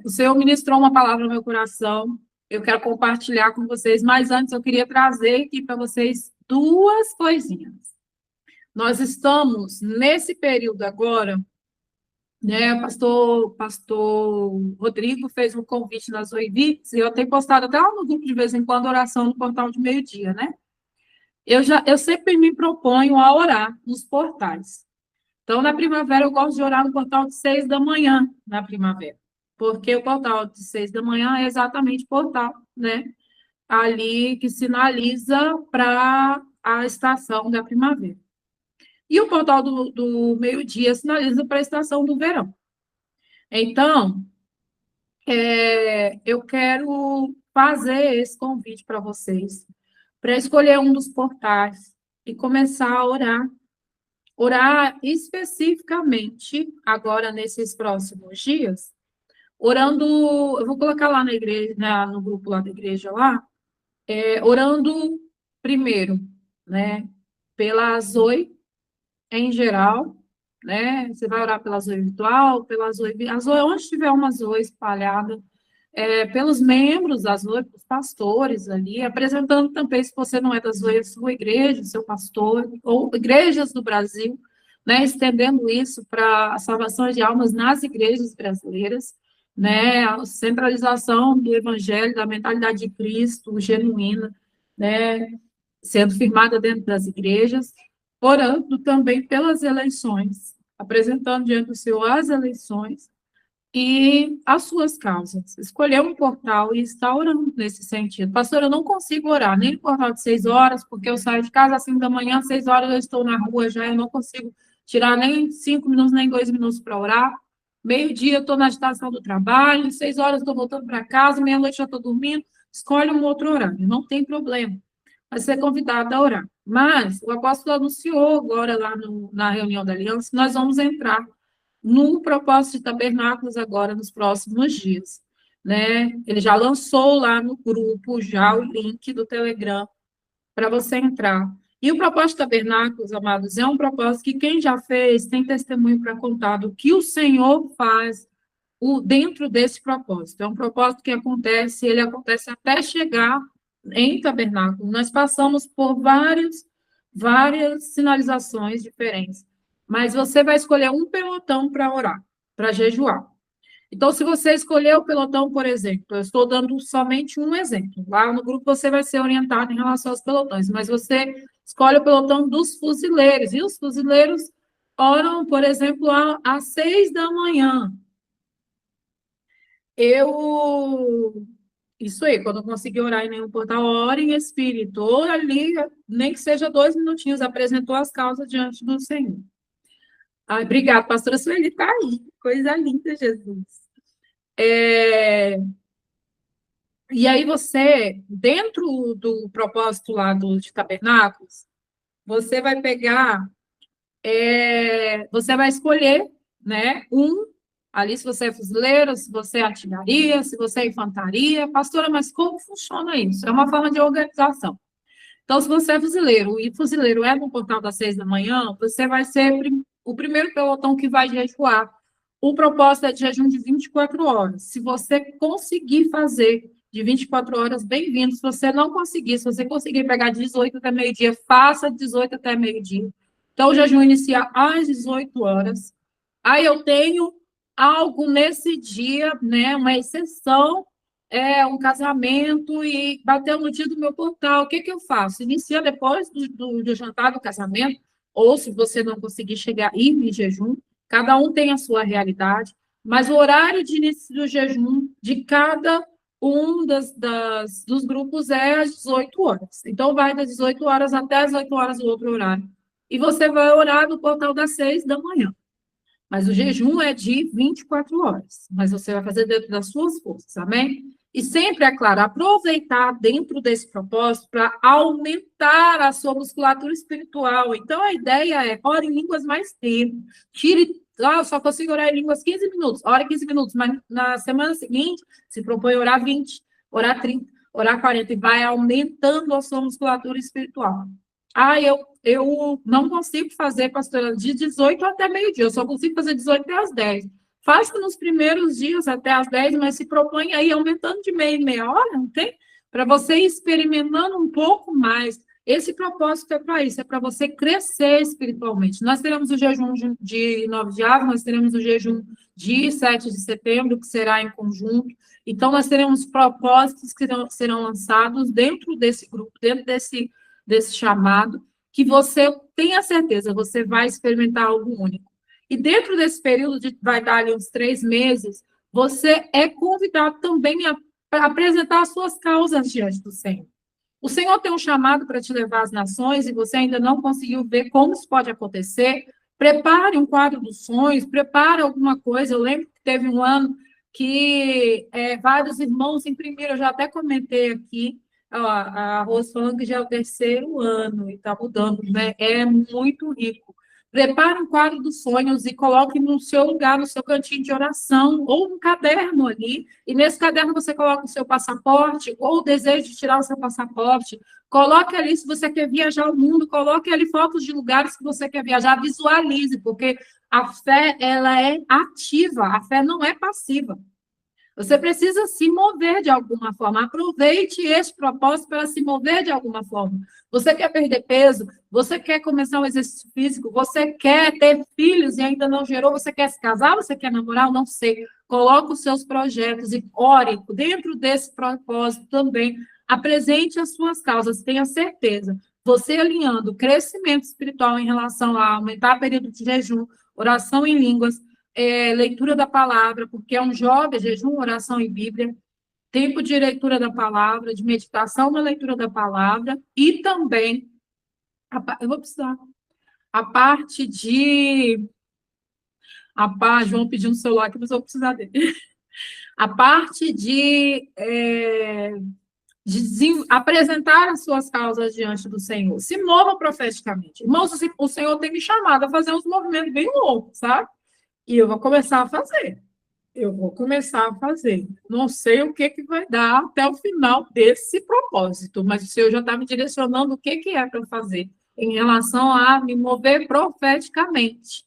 O Senhor ministrou uma palavra no meu coração, eu quero compartilhar com vocês, mas antes eu queria trazer aqui para vocês duas coisinhas. Nós estamos nesse período agora, né? O pastor Rodrigo fez um convite nas Oivites, e eu tenho postado até lá no grupo de vez em quando oração no portal de meio-dia, né? Eu sempre me proponho a orar nos portais. Então, na primavera, eu gosto de orar no portal de 6 da manhã, na primavera. Porque o portal de 6 da manhã é exatamente o portal, né? Ali que sinaliza para a estação da primavera. E o portal do meio-dia sinaliza para a estação do verão. Então, eu quero fazer esse convite para vocês, para escolher um dos portais e começar a orar. Orar especificamente, agora nesses próximos dias, orando, eu vou colocar lá na igreja, no grupo lá da igreja lá, orando primeiro, né, pela Zoe em geral, né, você vai orar pela Zoe virtual, pela Zoe, a Zoe, onde tiver uma Zoe espalhada, pelos membros da Zoe, pelos pastores ali, apresentando também, se você não é da Zoe, a sua igreja, seu pastor, ou igrejas do Brasil, né, estendendo isso para a salvação de almas nas igrejas brasileiras, né, a centralização do evangelho, da mentalidade de Cristo genuína, né, sendo firmada dentro das igrejas, orando também pelas eleições, apresentando diante do Senhor as eleições e as suas causas. Escolher um portal e estar orando nesse sentido. Pastor, eu não consigo orar nem no portal de 6 horas, porque eu saio de casa às 5 da manhã, 6 horas eu estou na rua já, eu não consigo tirar nem 5 minutos, nem 2 minutos para orar. Meio-dia eu estou na agitação do trabalho, 6 horas eu estou voltando para casa, meia-noite já estou dormindo. Escolhe um outro horário, não tem problema. Vai ser convidado a orar. Mas o apóstolo anunciou agora lá na reunião da aliança que nós vamos entrar no propósito de tabernáculos agora nos próximos dias, né? Ele já lançou lá no grupo já o link do Telegram para você entrar. E o propósito de tabernáculos, amados, é um propósito que quem já fez tem testemunho para contar do que o Senhor faz dentro desse propósito. É um propósito que acontece, ele acontece até chegar em tabernáculo. Nós passamos por várias sinalizações diferentes, mas você vai escolher um pelotão para orar, para jejuar. Então, se você escolher o pelotão, por exemplo, eu estou dando somente um exemplo. Lá no grupo você vai ser orientado em relação aos pelotões, mas você escolhe o pelotão dos fuzileiros, e os fuzileiros oram, por exemplo, às 6 da manhã. Isso aí, quando eu conseguir orar em nenhum portal, ore em espírito, ou ali, nem que seja 2 minutinhos, apresentou as causas diante do Senhor. Ai, obrigada, pastora Sueli, está aí, coisa linda, Jesus. E aí você, dentro do propósito lá de tabernáculos, você vai pegar, você vai escolher, né, ali se você é fuzileiro, se você é artilharia, se você é infantaria. Pastora, mas como funciona isso? É uma forma de organização. Então, se você é fuzileiro, e fuzileiro é no portal das 6 da manhã, você vai ser o primeiro pelotão que vai jejuar. O propósito é de jejum de 24 horas. Se você conseguir fazer de 24 horas, bem-vindo. Se você não conseguir, se você conseguir pegar de 18 até meio-dia, faça de 18 até meio-dia. Então, o jejum inicia às 18 horas. Aí eu tenho algo nesse dia, né, uma exceção, um casamento, e bateu no dia do meu portal. O que eu faço? Inicia depois do jantar do casamento, ou se você não conseguir chegar, ir em jejum, cada um tem a sua realidade, mas o horário de início do jejum de cada um dos grupos é às 18 horas. Então, vai das 18 horas até as 8 horas o outro horário. E você vai orar no portal das 6 da manhã. Mas o jejum é de 24 horas. Mas você vai fazer dentro das suas forças, amém? E sempre, é claro, aproveitar dentro desse propósito para aumentar a sua musculatura espiritual. Então, a ideia é, ore em línguas mais tempo. Eu só consigo orar em línguas 15 minutos. Ore 15 minutos, mas na semana seguinte, se propõe orar 20, orar 30, orar 40, e vai aumentando a sua musculatura espiritual. Eu não consigo fazer, pastora, de 18 até meio-dia. Eu só consigo fazer 18 até as 10. Faça nos primeiros dias até às 10, mas se propõe aí aumentando de meia em meia hora, não tem? Para você ir experimentando um pouco mais. Esse propósito é para isso, é para você crescer espiritualmente. Nós teremos o jejum de 9 de Aves, nós teremos o jejum de 7 de setembro, que será em conjunto. Então, nós teremos propósitos que serão lançados dentro desse grupo, dentro desse chamado, que você tenha certeza, você vai experimentar algo único. E dentro desse período, vai dar ali uns 3 meses, você é convidado também a apresentar as suas causas diante do Senhor. O Senhor tem um chamado para te levar às nações e você ainda não conseguiu ver como isso pode acontecer. Prepare um quadro dos sonhos, prepare alguma coisa. Eu lembro que teve um ano que vários irmãos imprimiram, eu já até comentei aqui, ó, a Rose falando que já é o 3º ano e está mudando, né? É muito rico. Prepare um quadro dos sonhos e coloque no seu lugar, no seu cantinho de oração, ou um caderno ali, e nesse caderno você coloca o seu passaporte, ou o desejo de tirar o seu passaporte. Coloque ali, se você quer viajar ao mundo, coloque ali fotos de lugares que você quer viajar, visualize, porque a fé, ela é ativa, a fé não é passiva. Você precisa se mover de alguma forma. Aproveite esse propósito para se mover de alguma forma. Você quer perder peso? Você quer começar um exercício físico? Você quer ter filhos e ainda não gerou? Você quer se casar? Você quer namorar? Não sei. Coloque os seus projetos e ore dentro desse propósito também. Apresente as suas causas. Tenha certeza. Você alinhando o crescimento espiritual em relação a aumentar o período de jejum, oração em línguas, leitura da palavra, porque é um jovem, jejum, oração e Bíblia, tempo de leitura da palavra, de meditação na leitura da palavra, e também, eu vou precisar, a parte de, João pediu um celular aqui, mas eu vou precisar dele, a parte de apresentar as suas causas diante do Senhor, se mova profeticamente. Irmãos, o Senhor tem me chamado a fazer uns movimentos bem loucos, sabe? E eu vou começar a fazer. Não sei o que vai dar até o final desse propósito, mas o Senhor já está me direcionando o que é para eu fazer em relação a me mover profeticamente.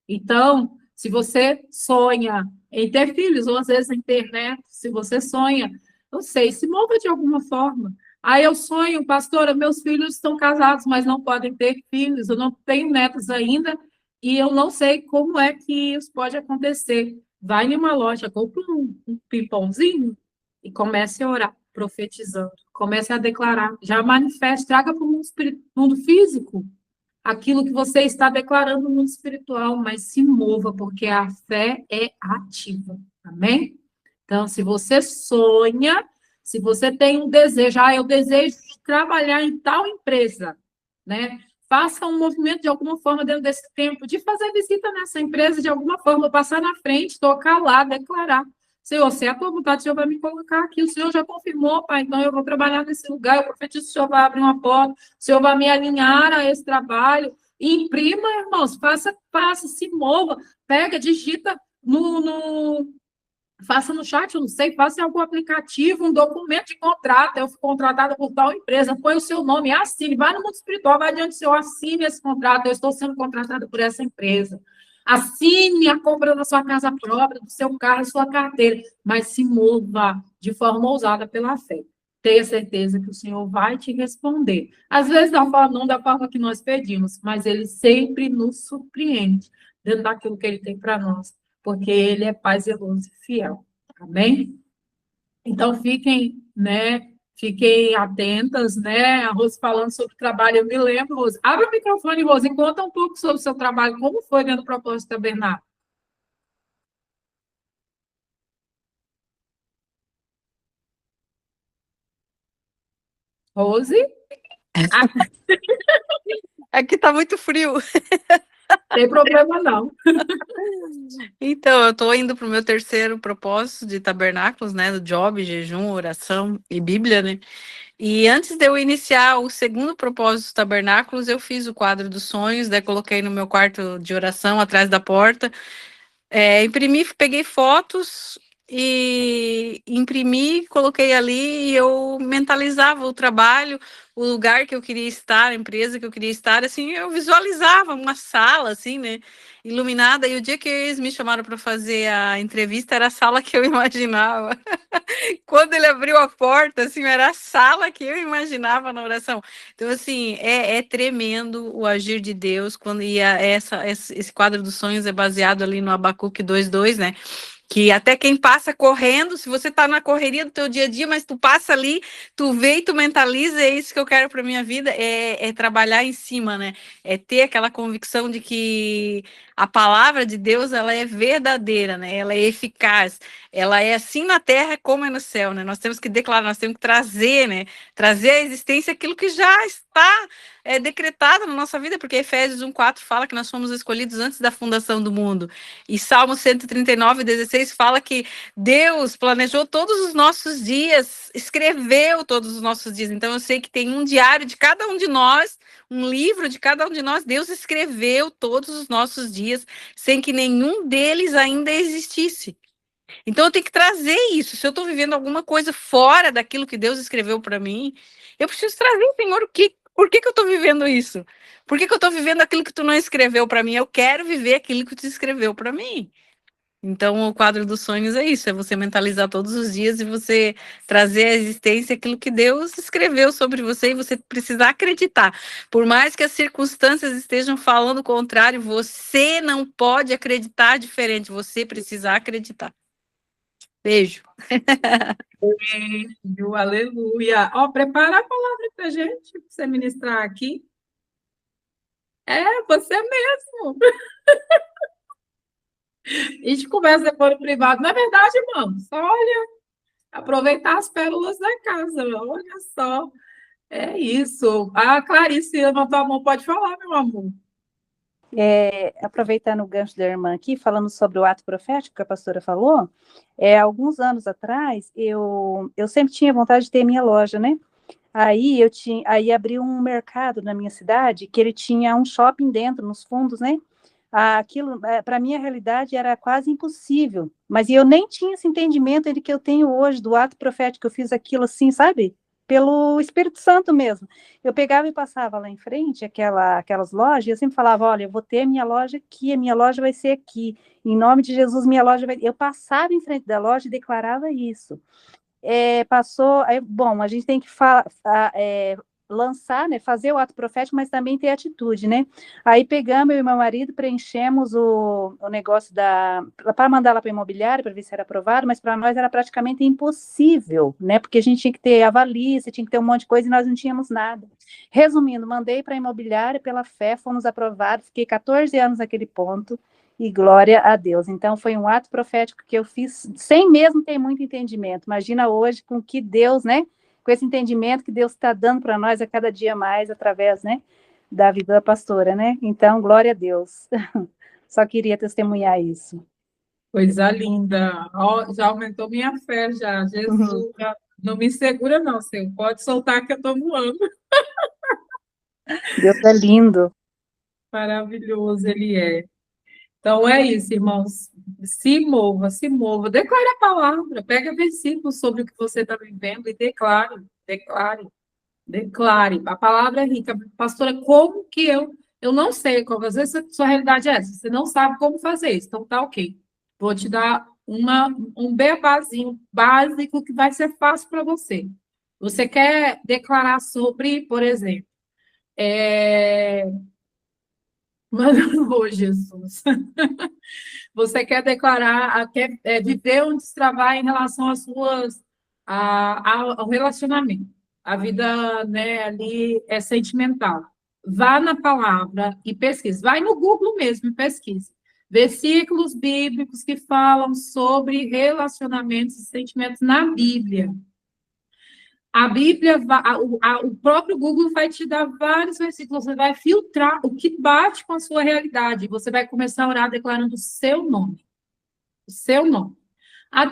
Então, se você sonha em ter filhos, ou às vezes em ter netos, se você sonha, não sei, se mova de alguma forma. Aí eu sonho, pastora, meus filhos estão casados, mas não podem ter filhos, eu não tenho netos ainda, e eu não sei como é que isso pode acontecer. Vai em uma loja, compra um pipãozinho e comece a orar, profetizando. Comece a declarar, já manifeste, traga para o mundo físico aquilo que você está declarando no mundo espiritual, mas se mova, porque a fé é ativa. Amém? Então, se você sonha, se você tem um desejo, eu desejo trabalhar em tal empresa, né? Faça um movimento de alguma forma dentro desse tempo, de fazer visita nessa empresa de alguma forma, passar na frente, tocar lá, declarar. Senhor, se é a tua vontade, o Senhor vai me colocar aqui. O Senhor já confirmou, Pai, então eu vou trabalhar nesse lugar. Eu profetizo, o Senhor vai abrir uma porta, o Senhor vai me alinhar a esse trabalho. E imprima, irmãos, faça, se mova, pega, digita faça no chat, eu não sei, faça em algum aplicativo, um documento de contrato, eu fui contratada por tal empresa, põe o seu nome, assine, vai no mundo espiritual, vai adiante do Senhor, assine esse contrato, eu estou sendo contratada por essa empresa. Assine a compra da sua casa própria, do seu carro, da sua carteira, mas se mova de forma ousada pela fé. Tenha certeza que o Senhor vai te responder. Às vezes, não da forma que nós pedimos, mas Ele sempre nos surpreende dentro daquilo que Ele tem para nós, porque Ele é Pai zeloso e fiel. Amém? Então, fiquem atentas, né? A Rose falando sobre o trabalho, eu me lembro, Rose. Abre o microfone, Rose, e conta um pouco sobre o seu trabalho, como foi dentro do propósito tabernáculo. Rose? Aqui tá muito frio. Tem problema não. Então, eu tô indo pro meu 3º propósito de tabernáculos, né? Do job, jejum, oração e Bíblia, né? E antes de eu iniciar o 2º propósito tabernáculos, eu fiz o quadro dos sonhos, daí coloquei no meu quarto de oração, atrás da porta. Imprimi, peguei fotos e imprimi, coloquei ali e eu mentalizava o trabalho, o lugar que eu queria estar, a empresa que eu queria estar, assim, eu visualizava uma sala, assim, né, iluminada, e o dia que eles me chamaram para fazer a entrevista, era a sala que eu imaginava. Quando ele abriu a porta, assim, era a sala que eu imaginava na oração. Então, assim, é tremendo o agir de Deus, quando esse quadro dos sonhos é baseado ali no Abacuque 2:2, né? Que até quem passa correndo, se você está na correria do teu dia a dia, mas tu passa ali, tu vê e tu mentaliza, é isso que eu quero para minha vida, é trabalhar em cima, né? É ter aquela convicção de que a palavra de Deus, ela é verdadeira, né? Ela é eficaz, ela é assim na terra como é no céu, né? Nós temos que declarar, nós temos que trazer, né? Trazer à existência aquilo que já está decretado na nossa vida, porque Efésios 1:4 fala que nós fomos escolhidos antes da fundação do mundo. E Salmo 139:16 fala que Deus planejou todos os nossos dias, escreveu todos os nossos dias. Então eu sei que tem um diário de cada um de nós, um livro de cada um de nós. Deus escreveu todos os nossos dias, sem que nenhum deles ainda existisse. Então eu tenho que trazer isso. Se eu estou vivendo alguma coisa fora daquilo que Deus escreveu para mim, eu preciso trazer, Senhor, por que eu estou vivendo isso? Por que eu estou vivendo aquilo que tu não escreveu para mim? Eu quero viver aquilo que tu escreveu para mim. Então, o quadro dos sonhos é isso: é você mentalizar todos os dias e você trazer à existência aquilo que Deus escreveu sobre você, e você precisa acreditar. Por mais que as circunstâncias estejam falando o contrário, você não pode acreditar diferente, você precisa acreditar. Beijo. Beijo, aleluia. Ó, prepara a palavra para gente, para você ministrar aqui. É, você mesmo. A gente conversa depois no privado. Não é verdade, irmão? Só olha, aproveitar as pérolas da casa. Olha só. É isso. A Clarice levantou a mão. Pode falar, meu amor. Aproveitando o gancho da irmã aqui, falando sobre o ato profético que a pastora falou, alguns anos atrás, eu sempre tinha vontade de ter minha loja, né? Aí abri um mercado na minha cidade, que ele tinha um shopping dentro, nos fundos, né? Aquilo, para a minha realidade, era quase impossível, mas eu nem tinha esse entendimento de que eu tenho hoje, do ato profético, eu fiz aquilo assim, sabe? Pelo Espírito Santo mesmo. Eu pegava e passava lá em frente, aquelas lojas, e eu sempre falava, olha, eu vou ter minha loja aqui, a minha loja vai ser aqui, em nome de Jesus, minha loja vai... Eu passava em frente da loja e declarava isso. Bom, a gente tem que lançar, né, fazer o ato profético, mas também ter atitude, né? Aí pegamos, eu e meu marido, preenchemos o negócio para mandar lá para a imobiliária, para ver se era aprovado, mas para nós era praticamente impossível, né? Porque a gente tinha que ter avalista, tinha que ter um monte de coisa e nós não tínhamos nada. Resumindo, mandei para a imobiliária, pela fé, fomos aprovados, fiquei 14 anos naquele ponto, e glória a Deus. Então, foi um ato profético que eu fiz sem mesmo ter muito entendimento. Imagina hoje com que Deus, né? Com esse entendimento que Deus está dando para nós a cada dia mais, através, né? Da vida da pastora, né? Então, glória a Deus. Só queria testemunhar isso. Coisa linda. Ó, já aumentou minha fé, já. Jesus, não me segura, não, Senhor. Pode soltar que eu estou voando. Deus é lindo. Maravilhoso ele é. Então é isso, irmãos. Se mova, se mova. Declare a palavra. Pega versículos sobre o que você está vivendo e declare, declare, declare. A palavra é rica. Pastora, como que eu não sei, como às vezes a sua realidade é essa, você não sabe como fazer isso. Então tá ok. Vou te dar um bebazinho básico que vai ser fácil para você. Você quer declarar sobre, por exemplo, Mano, oh, Jesus. Você quer declarar, quer viver um destravar em relação às suas, ao relacionamento. A vida, né, ali é sentimental. Vá na palavra e pesquise. Vai no Google mesmo e pesquise. Versículos bíblicos que falam sobre relacionamentos e sentimentos na Bíblia. A Bíblia, o próprio Google vai te dar vários versículos, você vai filtrar o que bate com a sua realidade. Você vai começar a orar declarando o seu nome. O seu nome.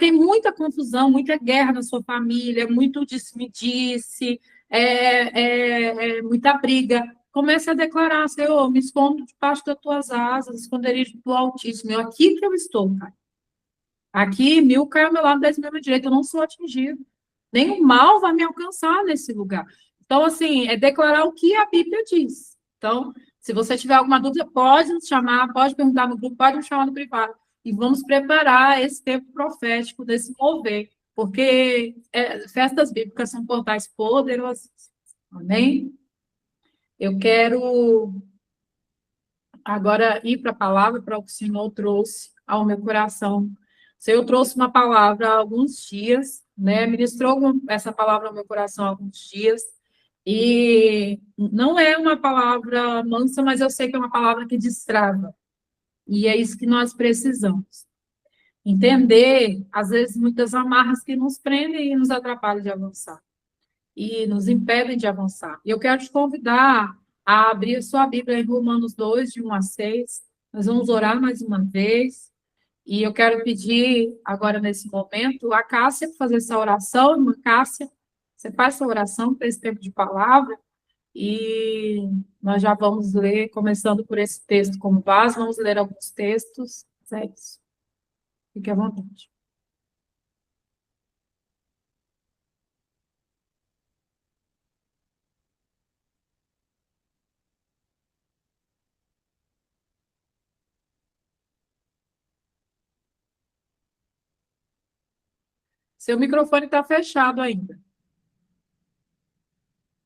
Tem muita confusão, muita guerra na sua família, muito disse-me-disse, muita briga. Comece a declarar, Senhor, me escondo debaixo das tuas asas, esconderijo do Altíssimo. Aqui que eu estou, Pai. Aqui, 1000 cai ao meu lado, 10 mil à minha direita, eu não sou atingido. Nem o mal vai me alcançar nesse lugar. Então, assim, é declarar o que a Bíblia diz. Então, se você tiver alguma dúvida, pode nos chamar, pode perguntar no grupo, pode me chamar no privado. E vamos preparar esse tempo profético desse mover, porque festas bíblicas são portais poderosos. Amém? Eu quero agora ir para a palavra, para o que o Senhor trouxe ao meu coração. O Senhor trouxe uma palavra há alguns dias, né? Ministrou essa palavra ao meu coração há alguns dias, e não é uma palavra mansa, mas eu sei que é uma palavra que destrava, e é isso que nós precisamos. Entender, às vezes, muitas amarras que nos prendem e nos atrapalham de avançar, e nos impedem de avançar. E eu quero te convidar a abrir a sua Bíblia em Romanos 2, de 1 a 6. Nós vamos orar mais uma vez. E eu quero pedir, agora nesse momento, a Cássia para fazer essa oração. Irmã Cássia, você faz essa oração para esse tempo de palavra. E nós já vamos ler, começando por esse texto como base, vamos ler alguns textos. É isso. Fique à vontade. Seu microfone está fechado ainda.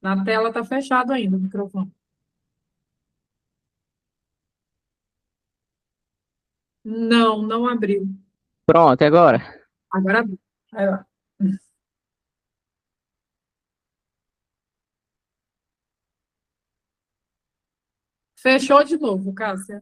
Na tela está fechado ainda o microfone. Não, não abriu. Pronto, agora. Agora abriu. Aí, ó. Fechou de novo, Cássia.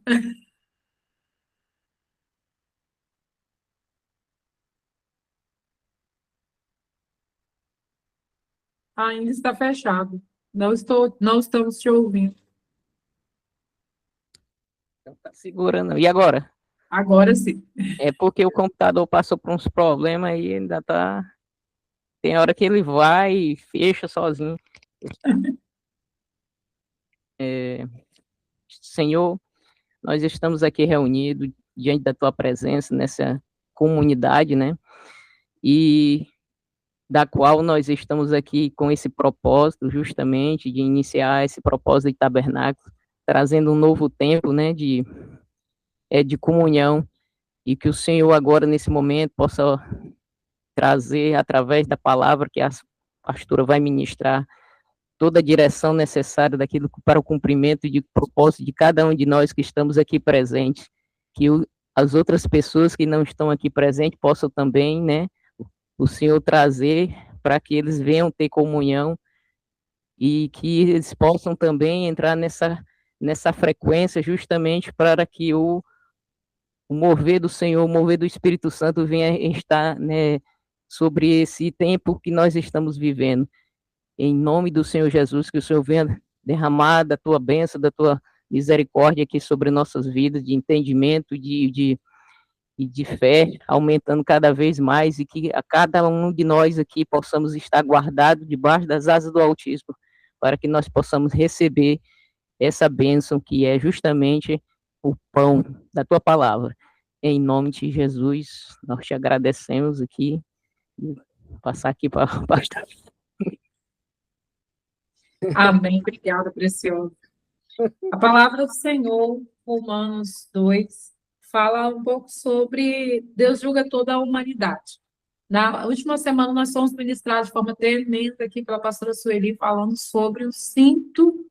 Ainda está fechado. Não estamos te ouvindo. Então tá segurando. E agora? Agora sim. É porque o computador passou por uns problemas e ainda tá. Tem hora que ele vai e fecha sozinho. Senhor, nós estamos aqui reunidos diante da tua presença nessa comunidade, né? E da qual nós estamos aqui com esse propósito, justamente, de iniciar esse propósito de tabernáculo, trazendo um novo tempo, né? De comunhão. E que o Senhor agora, nesse momento, possa trazer, através da palavra que a pastora vai ministrar, toda a direção necessária daquilo para o cumprimento de propósito de cada um de nós que estamos aqui presentes, que as outras pessoas que não estão aqui presentes possam também, né, o Senhor trazer para que eles venham ter comunhão e que eles possam também entrar nessa frequência justamente para que o mover do Senhor, o mover do Espírito Santo venha estar, né, sobre esse tempo que nós estamos vivendo. Em nome do Senhor Jesus, que o Senhor venha derramar da tua bênção, da tua misericórdia aqui sobre nossas vidas, de entendimento, de fé, aumentando cada vez mais, e que a cada um de nós aqui possamos estar guardados debaixo das asas do Altíssimo, para que nós possamos receber essa bênção que é justamente o pão da tua palavra. Em nome de Jesus, nós te agradecemos aqui. Passar aqui para a pastora. Amém. Obrigada, preciosa. A palavra do Senhor, Romanos 2, fala um pouco sobre Deus julga toda a humanidade. Na última semana, nós fomos ministrados de forma tremenda aqui pela pastora Sueli, falando sobre o cinto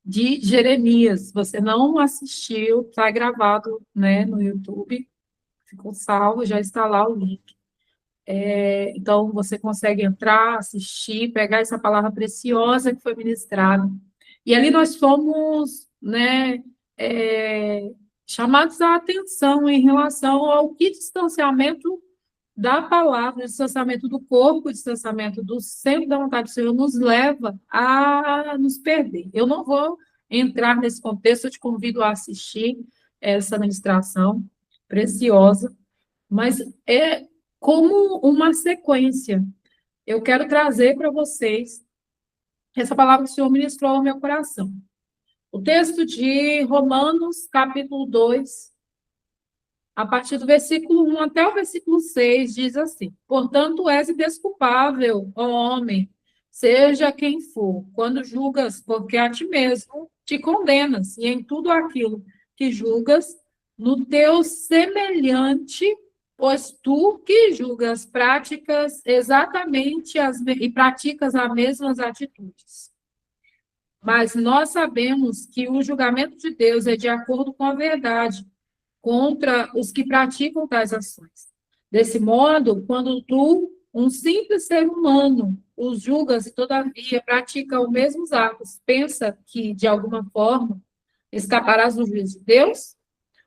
de Jeremias. Se você não assistiu, está gravado, né, no YouTube, ficou salvo, já está lá o link. Então, você consegue entrar, assistir, pegar essa palavra preciosa que foi ministrada. E ali nós fomos, né, chamados a atenção em relação ao que distanciamento da palavra, distanciamento do corpo, distanciamento do centro da vontade do Senhor nos leva a nos perder. Eu não vou entrar nesse contexto, eu te convido a assistir essa ministração preciosa, mas é como uma sequência. Eu quero trazer para vocês essa palavra que o Senhor ministrou ao meu coração. O texto de Romanos, capítulo 2, a partir do versículo 1 até o versículo 6, diz assim: portanto, és indesculpável, ó homem, seja quem for, quando julgas, porque a ti mesmo te condenas, e em tudo aquilo que julgas, no teu semelhante, pois tu que julgas praticas exatamente e praticas as mesmas atitudes. Mas nós sabemos que o julgamento de Deus é de acordo com a verdade, contra os que praticam tais ações. Desse modo, quando tu, um simples ser humano, os julgas e, todavia, pratica os mesmos atos, pensa que, de alguma forma, escaparás do juízo de Deus?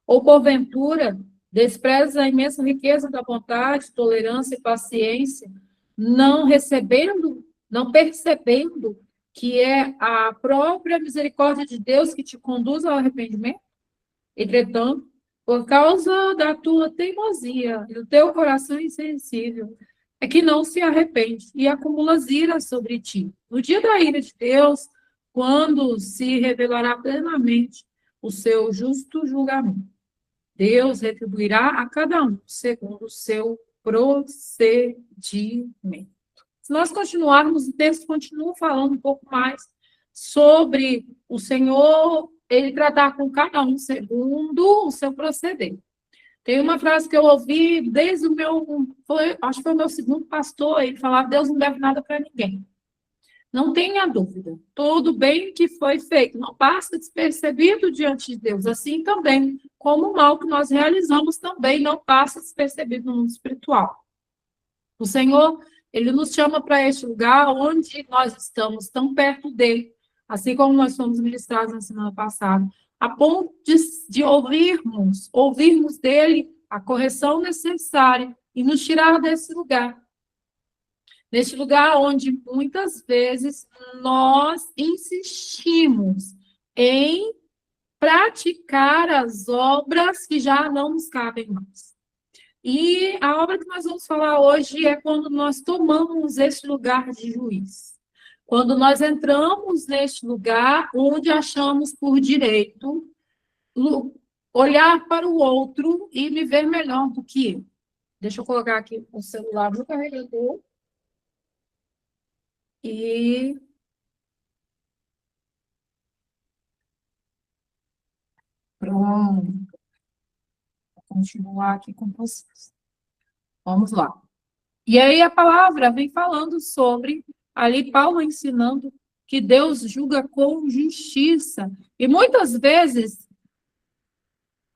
Ou, porventura, desprezas a imensa riqueza da bondade, tolerância e paciência, não percebendo que é a própria misericórdia de Deus que te conduz ao arrependimento? Entretanto, por causa da tua teimosia e do teu coração insensível, é que não se arrepende e acumulas ira sobre ti. No dia da ira de Deus, quando se revelará plenamente o seu justo julgamento, Deus retribuirá a cada um segundo o seu procedimento. Se nós continuarmos, o texto continua falando um pouco mais sobre o Senhor, ele tratar com cada um segundo o seu proceder. Tem uma frase que eu ouvi desde o acho que foi o meu segundo pastor, ele falava: Deus não deve nada para ninguém. Não tenha dúvida, todo bem que foi feito não passa despercebido diante de Deus, assim também como o mal que nós realizamos também não passa despercebido no mundo espiritual. O Senhor, ele nos chama para este lugar onde nós estamos tão perto dele, assim como nós fomos ministrados na semana passada, a ponto de ouvirmos dele a correção necessária e nos tirar desse lugar. Neste lugar onde muitas vezes nós insistimos em praticar as obras que já não nos cabem mais. E a obra que nós vamos falar hoje é quando nós tomamos este lugar de juiz. Quando nós entramos neste lugar onde achamos por direito olhar para o outro e me ver melhor do que eu. Deixa eu colocar aqui o celular no carregador. E pronto. Vou continuar aqui com vocês. Vamos lá. E aí a palavra vem falando sobre, ali Paulo ensinando que Deus julga com justiça. E muitas vezes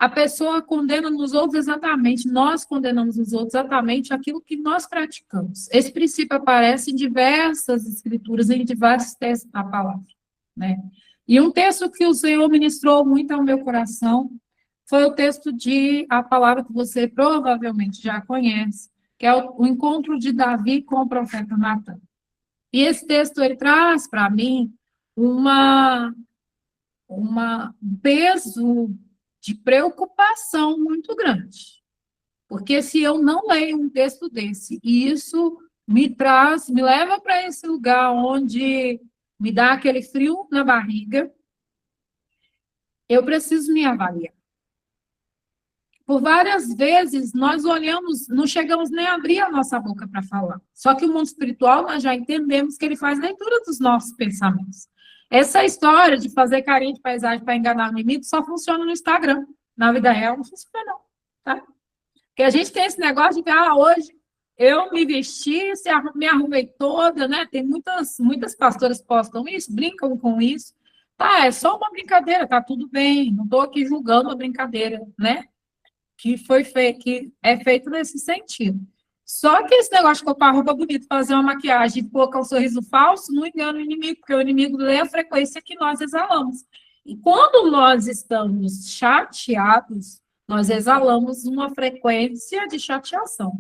a pessoa condena nos outros exatamente, nós condenamos nos outros exatamente aquilo que nós praticamos. Esse princípio aparece em diversas escrituras, em diversos textos da palavra, né? E um texto que o Senhor ministrou muito ao meu coração foi o texto a palavra que você provavelmente já conhece, que é o encontro de Davi com o profeta Natan. E esse texto, ele traz para mim um peso de preocupação muito grande. Porque se eu não leio um texto desse, e isso me leva para esse lugar onde me dá aquele frio na barriga, eu preciso me avaliar. Por várias vezes, nós olhamos, não chegamos nem a abrir a nossa boca para falar. Só que o mundo espiritual, nós já entendemos que ele faz leitura dos nossos pensamentos. Essa história de fazer carinha de paisagem para enganar o inimigo só funciona no Instagram. Na vida real, não funciona não, tá? Porque a gente tem esse negócio de hoje eu me vesti, me arrumei toda, né? Tem muitas pastoras que postam isso, brincam com isso. Tá, é só uma brincadeira, tá tudo bem. Não estou aqui julgando a brincadeira, né? Que é feito nesse sentido. Só que esse negócio de colocar roupa bonita, fazer uma maquiagem e colocar um sorriso falso, não engana o inimigo, porque o inimigo lê a frequência que nós exalamos. E quando nós estamos chateados, nós exalamos uma frequência de chateação.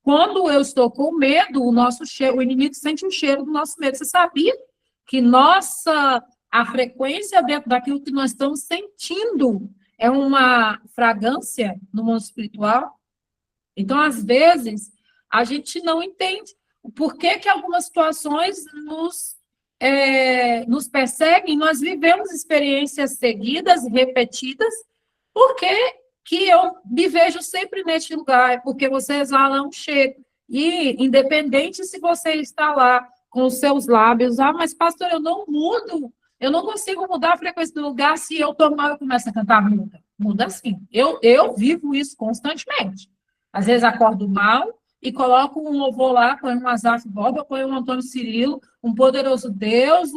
Quando eu estou com medo, o inimigo sente o cheiro do nosso medo. Você sabia que a frequência dentro daquilo que nós estamos sentindo é uma fragrância no mundo espiritual? Então, às vezes, a gente não entende o porquê que algumas situações nos perseguem. Nós vivemos experiências seguidas, repetidas, porque que eu me vejo sempre neste lugar, porque você exala um cheiro. E, independente se você está lá com os seus lábios, mas pastor, eu não mudo, eu não consigo mudar a frequência do lugar, se eu tomar, eu começo a cantar, muda. Muda sim. Eu vivo isso constantemente. Às vezes acordo mal e coloco um louvor lá, põe um Asaf Borba, põe um Antônio Cirilo, um Poderoso Deus,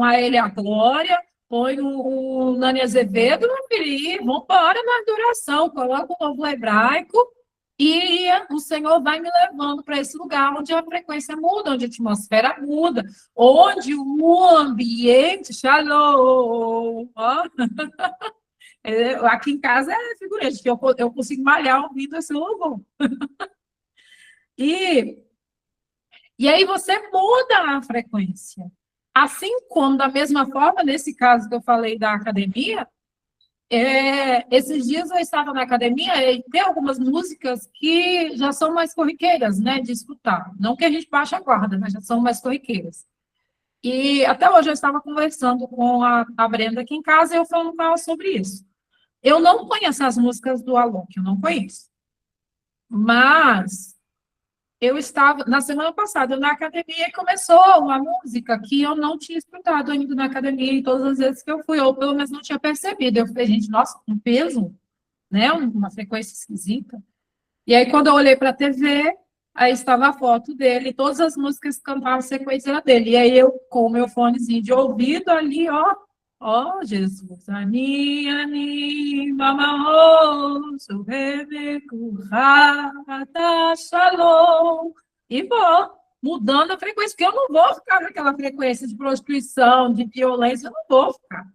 a Ele a Glória, põe o Nani Azevedo, meu filho, e vamos embora na adoração, coloca o novo hebraico, e o Senhor vai me levando para esse lugar onde a frequência muda, onde a atmosfera muda, onde o ambiente, shalom, ó. Aqui em casa é figurante, que eu consigo malhar ouvindo esse louvor. E aí você muda a frequência. Assim como, da mesma forma, nesse caso que eu falei da academia, esses dias eu estava na academia e tem algumas músicas que já são mais corriqueiras, né, de escutar. Não que a gente baixe a guarda, mas já são mais corriqueiras. E até hoje eu estava conversando com a Brenda aqui em casa e eu falando com ela sobre isso. Eu não conheço as músicas do Alok, eu não conheço. Mas eu estava, na semana passada, na academia, e começou uma música que eu não tinha escutado ainda na academia, e todas as vezes que eu fui, ou pelo menos não tinha percebido. Eu falei, gente, nossa, um peso, né? Uma frequência esquisita. E aí, quando eu olhei para a TV, aí estava a foto dele, e todas as músicas que cantavam a sequência dele. E aí eu, com o meu fonezinho de ouvido ali, ó, Jesus, ani, mama, shalom, e vou mudando a frequência, porque eu não vou ficar naquela frequência de prostituição, de violência, eu não vou ficar,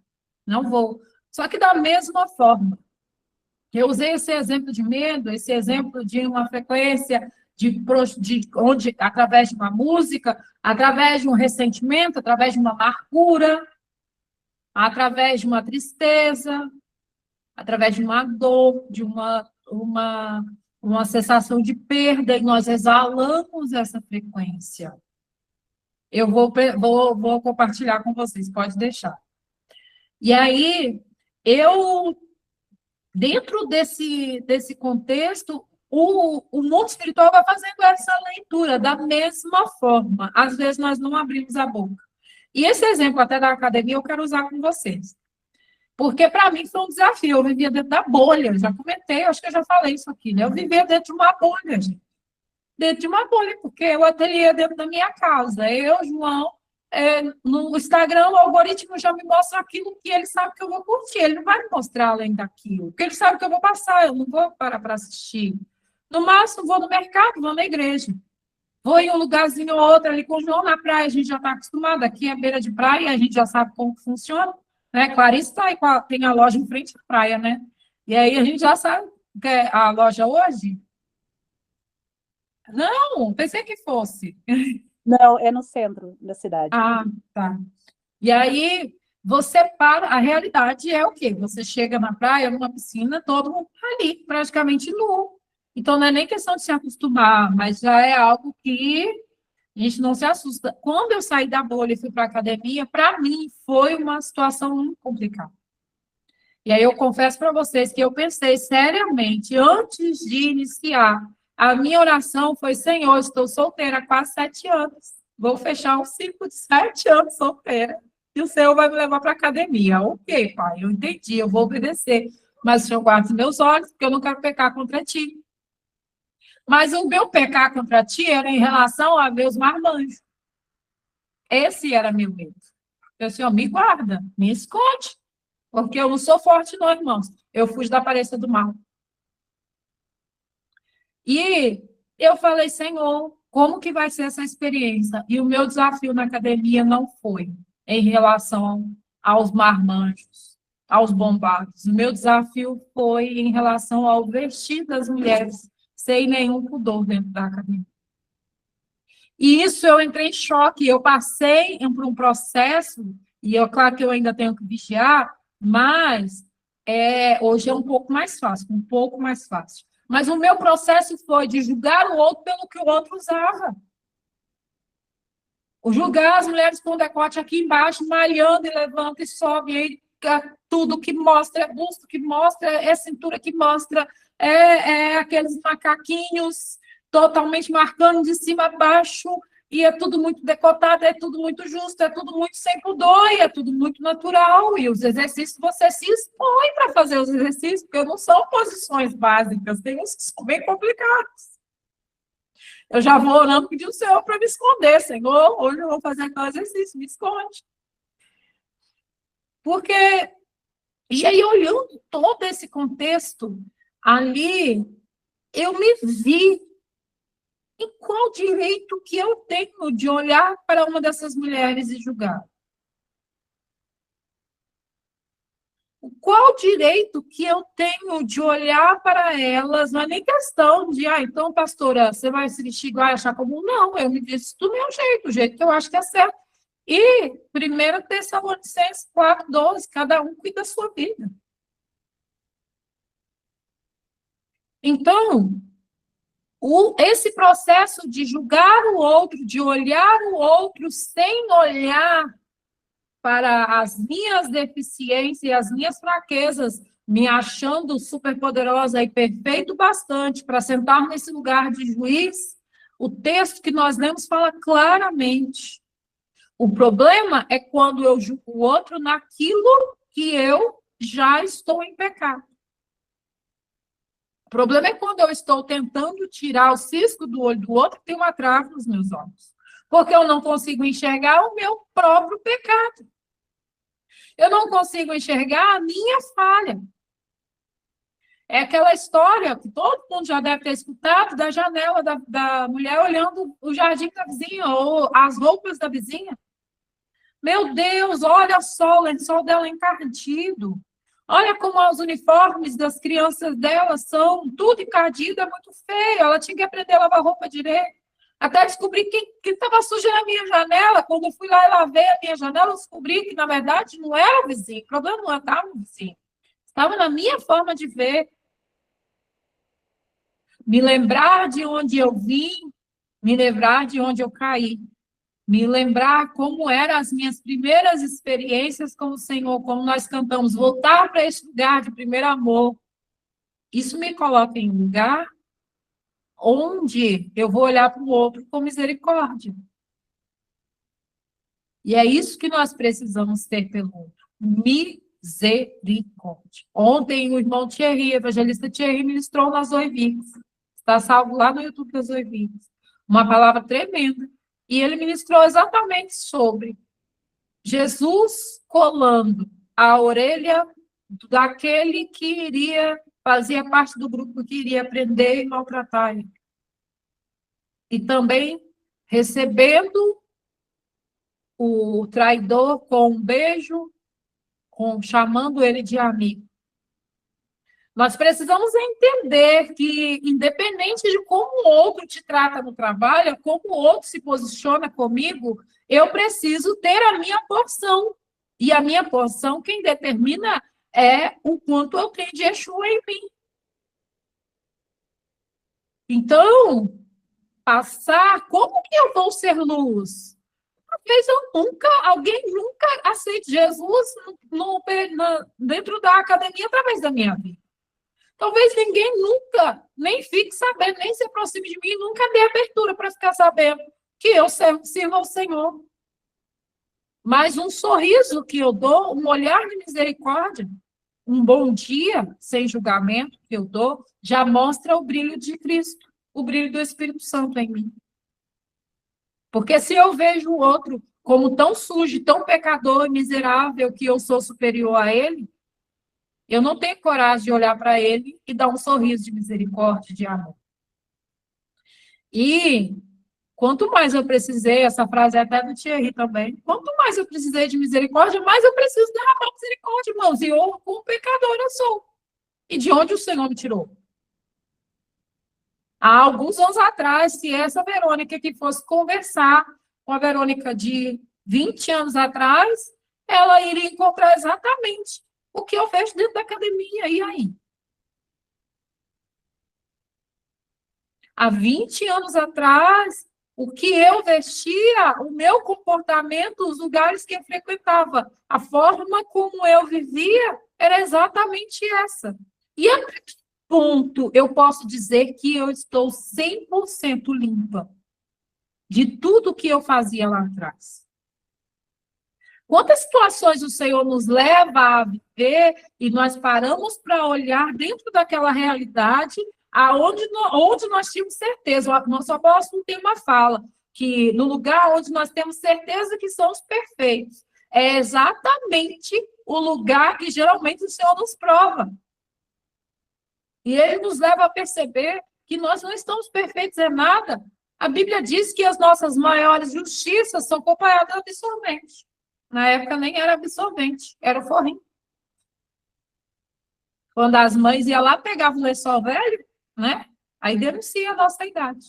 não vou. Só que da mesma forma, eu usei esse exemplo de medo, esse exemplo de uma frequência onde, através de uma música, através de um ressentimento, através de uma amargura, através de uma tristeza, através de uma dor, de uma sensação de perda, e nós exalamos essa frequência. Eu vou compartilhar com vocês, pode deixar. E aí, dentro desse contexto, o mundo espiritual vai fazendo essa leitura da mesma forma. Às vezes, nós não abrimos a boca. E esse exemplo até da academia eu quero usar com vocês. Porque, para mim, foi um desafio. Eu vivia dentro da bolha. Eu já comentei, acho que eu já falei isso aqui, né? Eu vivia dentro de uma bolha, gente. Dentro de uma bolha, porque o ateliê é dentro da minha casa. Eu, João, no Instagram, o algoritmo já me mostra aquilo que ele sabe que eu vou curtir. Ele não vai me mostrar além daquilo. Porque ele sabe que eu vou passar, eu não vou parar para assistir. No máximo, vou no mercado, vou na igreja. Vou em um lugarzinho ou outro ali com o João na praia, a gente já está acostumado. Aqui é beira de praia, a gente já sabe como funciona. Né? Clarice tem a loja em frente à praia, né? E aí a gente já sabe que é a loja hoje. Não, pensei que fosse. Não, é no centro da cidade. Ah, tá. E aí você para, a realidade é o quê? Você chega na praia, numa piscina, todo mundo ali, praticamente nu. Então, não é nem questão de se acostumar, mas já é algo que a gente não se assusta. Quando eu saí da bolha e fui para a academia, para mim foi uma situação muito complicada. E aí eu confesso para vocês que eu pensei seriamente, antes de iniciar, a minha oração foi, Senhor, estou solteira há quase 7 anos. Vou fechar um ciclo de 7 anos solteira. E o Senhor vai me levar para a academia. Ok, pai, eu entendi, eu vou obedecer. Mas o Senhor guarda os meus olhos, porque eu não quero pecar contra ti. Mas o meu pecar contra ti era em relação a meus marmanjos. Esse era meu medo. O Senhor me guarda, me esconde. Porque eu não sou forte, não, irmãos. Eu fujo da aparência do mal. E eu falei, Senhor, como que vai ser essa experiência? E o meu desafio na academia não foi em relação aos marmanjos, aos bombados. O meu desafio foi em relação ao vestir das mulheres sem nenhum pudor dentro da academia. E isso eu entrei em choque, eu passei por um processo, e claro que eu ainda tenho que vigiar, mas hoje é um pouco mais fácil, Mas o meu processo foi de julgar o outro pelo que o outro usava. O julgar as mulheres com decote aqui embaixo, malhando e levanta e sobe, e aí tudo que mostra, é busto que mostra, é cintura que mostra, é aqueles macaquinhos totalmente marcando de cima a baixo, e é tudo muito decotado, é tudo muito justo, é tudo muito sem pudor, e é tudo muito natural, e os exercícios, você se expõe para fazer os exercícios, porque não são posições básicas, tem uns que são bem complicados. Eu já vou orando, pedir o Senhor para me esconder, Senhor, hoje eu vou fazer aquele exercício, me esconde. Porque, e aí olhando todo esse contexto, ali, eu me vi em qual direito que eu tenho de olhar para uma dessas mulheres e julgar? Qual direito que eu tenho de olhar para elas? Não é nem questão de, então, pastora, você vai se vestir igual e achar comum? Não, eu me visto do meu jeito, o jeito que eu acho que é certo. E 1 Tessalonicenses 4:12, cada um cuida da sua vida. Então, esse processo de julgar o outro, de olhar o outro sem olhar para as minhas deficiências e as minhas fraquezas, me achando superpoderosa e perfeito bastante para sentar nesse lugar de juiz, o texto que nós lemos fala claramente. O problema é quando eu julgo o outro naquilo que eu já estou em pecado. O problema é quando eu estou tentando tirar o cisco do olho do outro, tem uma trave nos meus olhos. Porque eu não consigo enxergar o meu próprio pecado. Eu não consigo enxergar a minha falha. É aquela história que todo mundo já deve ter escutado da janela da mulher olhando o jardim da vizinha ou as roupas da vizinha. Meu Deus, olha só, o lençol dela encardido. Olha como os uniformes das crianças dela são tudo encardido, é muito feio. Ela tinha que aprender a lavar roupa direito. Até descobri que estava suja na minha janela. Quando eu fui lá e lavei a minha janela, eu descobri que, na verdade, não era o vizinho. O problema não estava no vizinho. Estava na minha forma de ver. Me lembrar de onde eu vim, me lembrar de onde eu caí. Me lembrar como eram as minhas primeiras experiências com o Senhor, como nós cantamos, voltar para esse lugar de primeiro amor. Isso me coloca em um lugar onde eu vou olhar para o outro com misericórdia. E é isso que nós precisamos ter pelo outro. Misericórdia. Ontem o irmão Thierry, evangelista Thierry, ministrou nas Oivix. Está salvo lá no YouTube das Oivix. Uma palavra tremenda. E ele ministrou exatamente sobre Jesus colando a orelha daquele que fazia parte do grupo que iria prender e maltratar ele. E também recebendo o traidor com um beijo, chamando ele de amigo. Nós precisamos entender que, independente de como o outro te trata no trabalho, como o outro se posiciona comigo, eu preciso ter a minha porção. E a minha porção, quem determina é o quanto eu tenho de Yeshua em mim. Então, como que eu vou ser luz? Talvez alguém nunca aceite Jesus dentro da academia através da minha vida. Talvez ninguém nunca, nem fique sabendo, nem se aproxime de mim, nunca dê abertura para ficar sabendo que eu sirvo ao Senhor. Mas um sorriso que eu dou, um olhar de misericórdia, um bom dia, sem julgamento que eu dou, já mostra o brilho de Cristo, o brilho do Espírito Santo em mim. Porque se eu vejo o outro como tão sujo, tão pecador e miserável que eu sou superior a ele, eu não tenho coragem de olhar para ele e dar um sorriso de misericórdia, de amor. E quanto mais eu precisei, essa frase é até do Thierry também, quanto mais eu precisei de misericórdia, mais eu preciso derramar misericórdia, irmãos. E eu, como pecador, eu sou. E de onde o Senhor me tirou? Há alguns anos atrás, se essa Verônica que fosse conversar com a Verônica de 20 anos atrás, ela iria encontrar exatamente o que eu vejo dentro da academia. E aí? Há 20 anos atrás, o que eu vestia, o meu comportamento, os lugares que eu frequentava, a forma como eu vivia era exatamente essa. E a que ponto eu posso dizer que eu estou 100% limpa de tudo que eu fazia lá atrás? Quantas situações o Senhor nos leva a viver e nós paramos para olhar dentro daquela realidade onde nós tínhamos certeza. O nosso apóstolo tem uma fala, que no lugar onde nós temos certeza que somos perfeitos, é exatamente o lugar que geralmente o Senhor nos prova. E ele nos leva a perceber que nós não estamos perfeitos em nada. A Bíblia diz que as nossas maiores justiças são comparadas ao absorvente. Na época nem era absorvente, era o forrinho. Quando as mães iam lá, pegavam o lençol velho, né? Aí denuncia a nossa idade.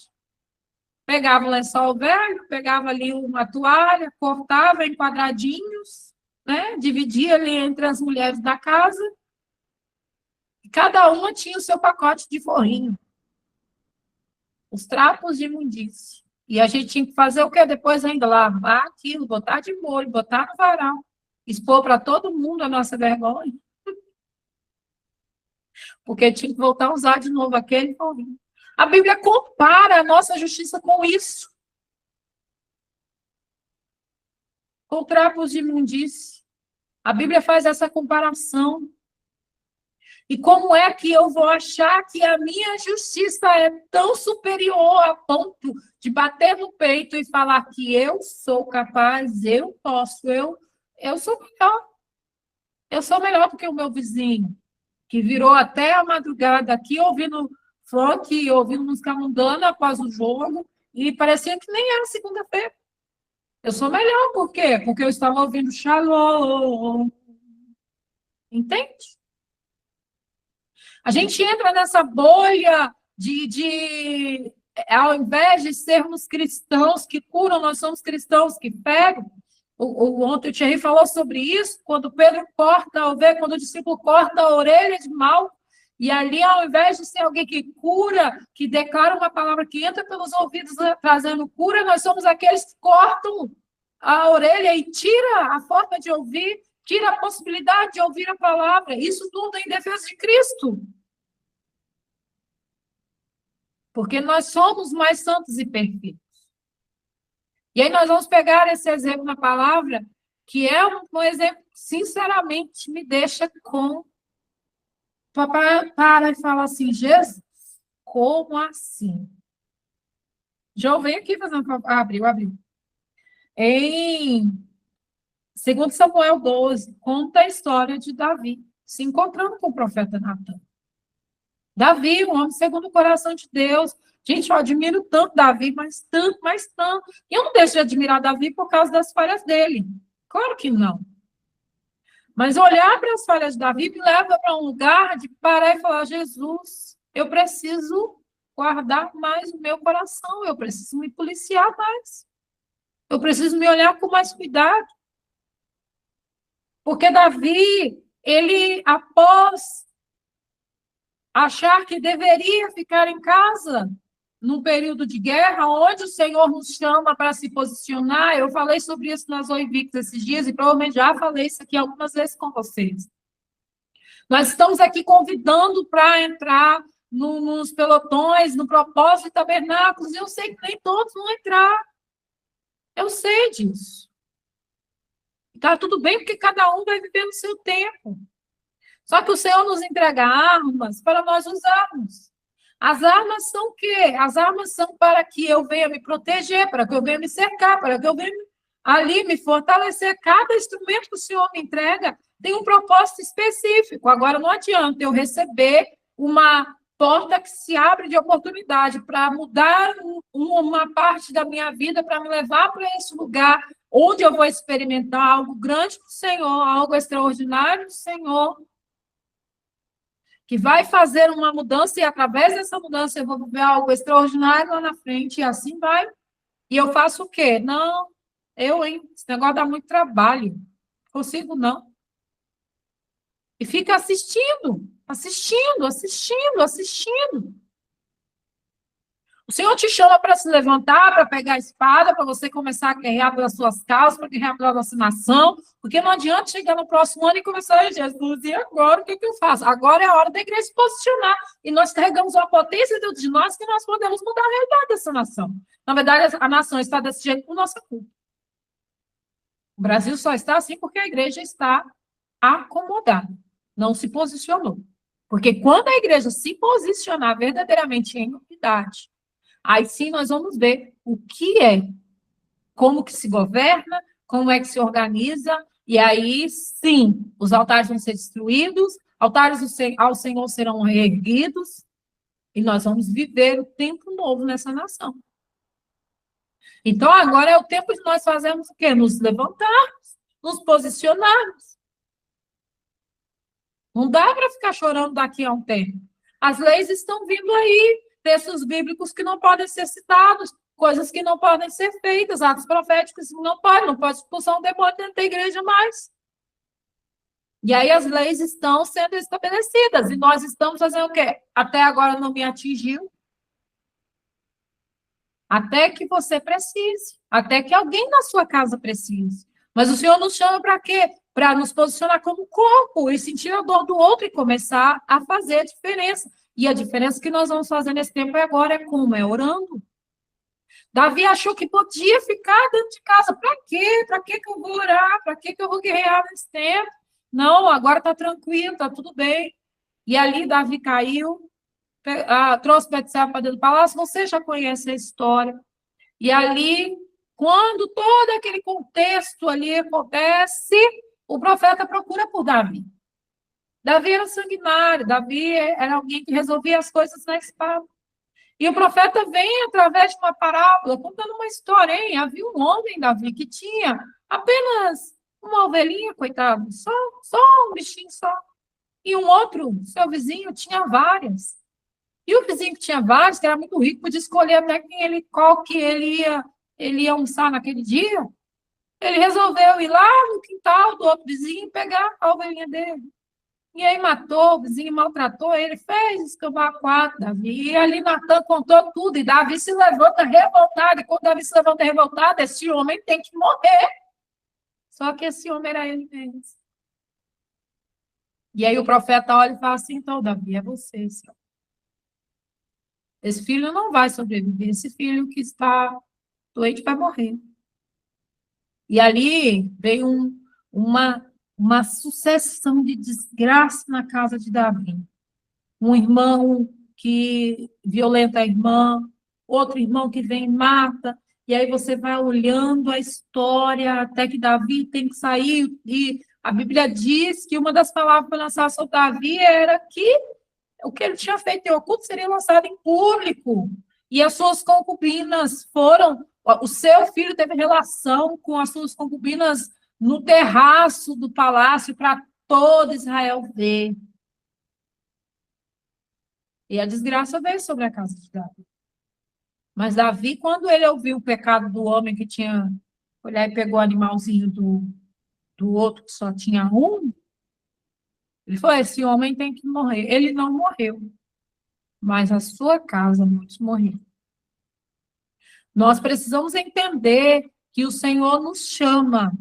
Pegava o lençol velho, pegava ali uma toalha, cortava em quadradinhos, né? Dividia ali entre as mulheres da casa. E cada uma tinha o seu pacote de forrinho. Os trapos de imundície. E a gente tinha que fazer o quê? Depois ainda lavar aquilo, botar de molho, botar no varal, expor para todo mundo a nossa vergonha. Porque tinha que voltar a usar de novo aquele forrinho. A Bíblia compara a nossa justiça com isso. Com trapos de imundície. A Bíblia faz essa comparação. E como é que eu vou achar que a minha justiça é tão superior a ponto de bater no peito e falar que eu sou capaz, eu posso, eu sou melhor. Eu sou melhor do que o meu vizinho, que virou até a madrugada aqui ouvindo funk, ouvindo música mundana após o jogo, e parecia que nem era segunda-feira. Eu sou melhor, por quê? Porque eu estava ouvindo Shalom. Entende? A gente entra nessa bolha ao invés de sermos cristãos que curam, nós somos cristãos que pegam. Ontem o Thierry falou sobre isso, quando Pedro quando o discípulo corta a orelha de Malco, e ali, ao invés de ser alguém que cura, que declara uma palavra que entra pelos ouvidos trazendo cura, nós somos aqueles que cortam a orelha e tira a forma de ouvir, tira a possibilidade de ouvir a palavra. Isso tudo em defesa de Cristo. Porque nós somos mais santos e perfeitos. E aí nós vamos pegar esse exemplo na palavra, que é um exemplo que, sinceramente, me deixa com... Para e fala assim, Jesus, como assim? Já vem aqui fazendo... Abriu. Em 2 Samuel 12, conta a história de Davi, se encontrando com o profeta Natan. Davi, um homem segundo o coração de Deus. Gente, eu admiro tanto Davi, mas tanto. E eu não deixo de admirar Davi por causa das falhas dele. Claro que não. Mas olhar para as falhas de Davi me leva para um lugar de parar e falar, Jesus, eu preciso guardar mais o meu coração, eu preciso me policiar mais. Eu preciso me olhar com mais cuidado. Porque Davi, ele, após achar que deveria ficar em casa num período de guerra, onde o Senhor nos chama para se posicionar. Eu falei sobre isso nas Oivix esses dias e provavelmente já falei isso aqui algumas vezes com vocês. Nós estamos aqui convidando para entrar nos pelotões, no propósito de tabernáculos, e eu sei que nem todos vão entrar. Eu sei disso. Está tudo bem, porque cada um vai viver no seu tempo. Só que o Senhor nos entrega armas para nós usarmos. As armas são o quê? As armas são para que eu venha me proteger, para que eu venha me cercar, para que eu venha ali me fortalecer. Cada instrumento que o Senhor me entrega tem um propósito específico. Agora, não adianta eu receber uma porta que se abre de oportunidade para mudar uma parte da minha vida, para me levar para esse lugar onde eu vou experimentar algo grande do Senhor, algo extraordinário do Senhor, que vai fazer uma mudança, e através dessa mudança eu vou ver algo extraordinário lá na frente, e assim vai. E eu faço o quê? Não, esse negócio dá muito trabalho. Consigo não. E fica assistindo. O Senhor te chama para se levantar, para pegar a espada, para você começar a guerrear pelas suas causas, para guerrear pela nossa nação, porque não adianta chegar no próximo ano e começar, "Ai, Jesus, e agora o que eu faço?" Agora é a hora da igreja se posicionar, e nós carregamos uma potência dentro de nós que nós podemos mudar a realidade dessa nação. Na verdade, a nação está desse jeito por nossa culpa. O Brasil só está assim porque a igreja está acomodada, não se posicionou. Porque quando a igreja se posicionar verdadeiramente em unidade, aí sim nós vamos ver o que é, como que se governa, como é que se organiza, e aí sim, os altares vão ser destruídos, altares ao Senhor serão reerguidos, e nós vamos viver o tempo novo nessa nação. Então agora é o tempo de nós fazermos o quê? Nos levantarmos, nos posicionarmos. Não dá para ficar chorando daqui a um tempo. As leis estão vindo aí, textos bíblicos que não podem ser citados, coisas que não podem ser feitas, atos proféticos que não pode expulsar um demônio dentro da igreja mais. E aí as leis estão sendo estabelecidas, e nós estamos fazendo o quê? Até agora não me atingiu. Até que você precise, até que alguém na sua casa precise. Mas o Senhor nos chama para quê? Para nos posicionar como corpo e sentir a dor do outro e começar a fazer a diferença. E a diferença que nós vamos fazer nesse tempo agora é como? É orando. Davi achou que podia ficar dentro de casa. Para quê? Para que eu vou orar? Para que eu vou guerrear nesse tempo? Não, agora está tranquilo, está tudo bem. E ali Davi caiu, trouxe Betseba para dentro do palácio. Você já conhece a história. E ali, quando todo aquele contexto ali acontece, o profeta procura por Davi. Davi era sanguinário, Davi era alguém que resolvia as coisas na espada. E o profeta vem através de uma parábola, contando uma história, hein? Havia um homem, Davi, que tinha apenas uma ovelhinha, coitado, só um bichinho só. E um outro, seu vizinho, tinha várias. E o vizinho que tinha vários, que era muito rico, podia escolher até qual que ele ia almoçar naquele dia. Ele resolveu ir lá no quintal do outro vizinho e pegar a ovelhinha dele. E aí matou, o vizinho maltratou ele, fez escambar 4, Davi. E ali Natan contou tudo, e Davi se levanta revoltado. E quando Davi se levanta revoltado, esse homem tem que morrer. Só que esse homem era ele mesmo. E aí o profeta olha e fala assim, então, Davi, é você, senhor. Esse filho não vai sobreviver, esse filho que está doente vai morrer. E ali veio uma sucessão de desgraça na casa de Davi. Um irmão que violenta a irmã, outro irmão que vem e mata, e aí você vai olhando a história até que Davi tem que sair, e a Bíblia diz que uma das palavras para lançar sobre Davi era que o que ele tinha feito em oculto seria lançado em público, e as suas concubinas o seu filho teve relação com as suas concubinas no terraço do palácio para todo Israel ver. E a desgraça veio sobre a casa de Davi. Mas Davi, quando ele ouviu o pecado do homem que tinha, olhar e pegou o animalzinho do outro que só tinha um, ele falou, esse homem tem que morrer. Ele não morreu, mas a sua casa muitos morreram. Nós precisamos entender que o Senhor nos chama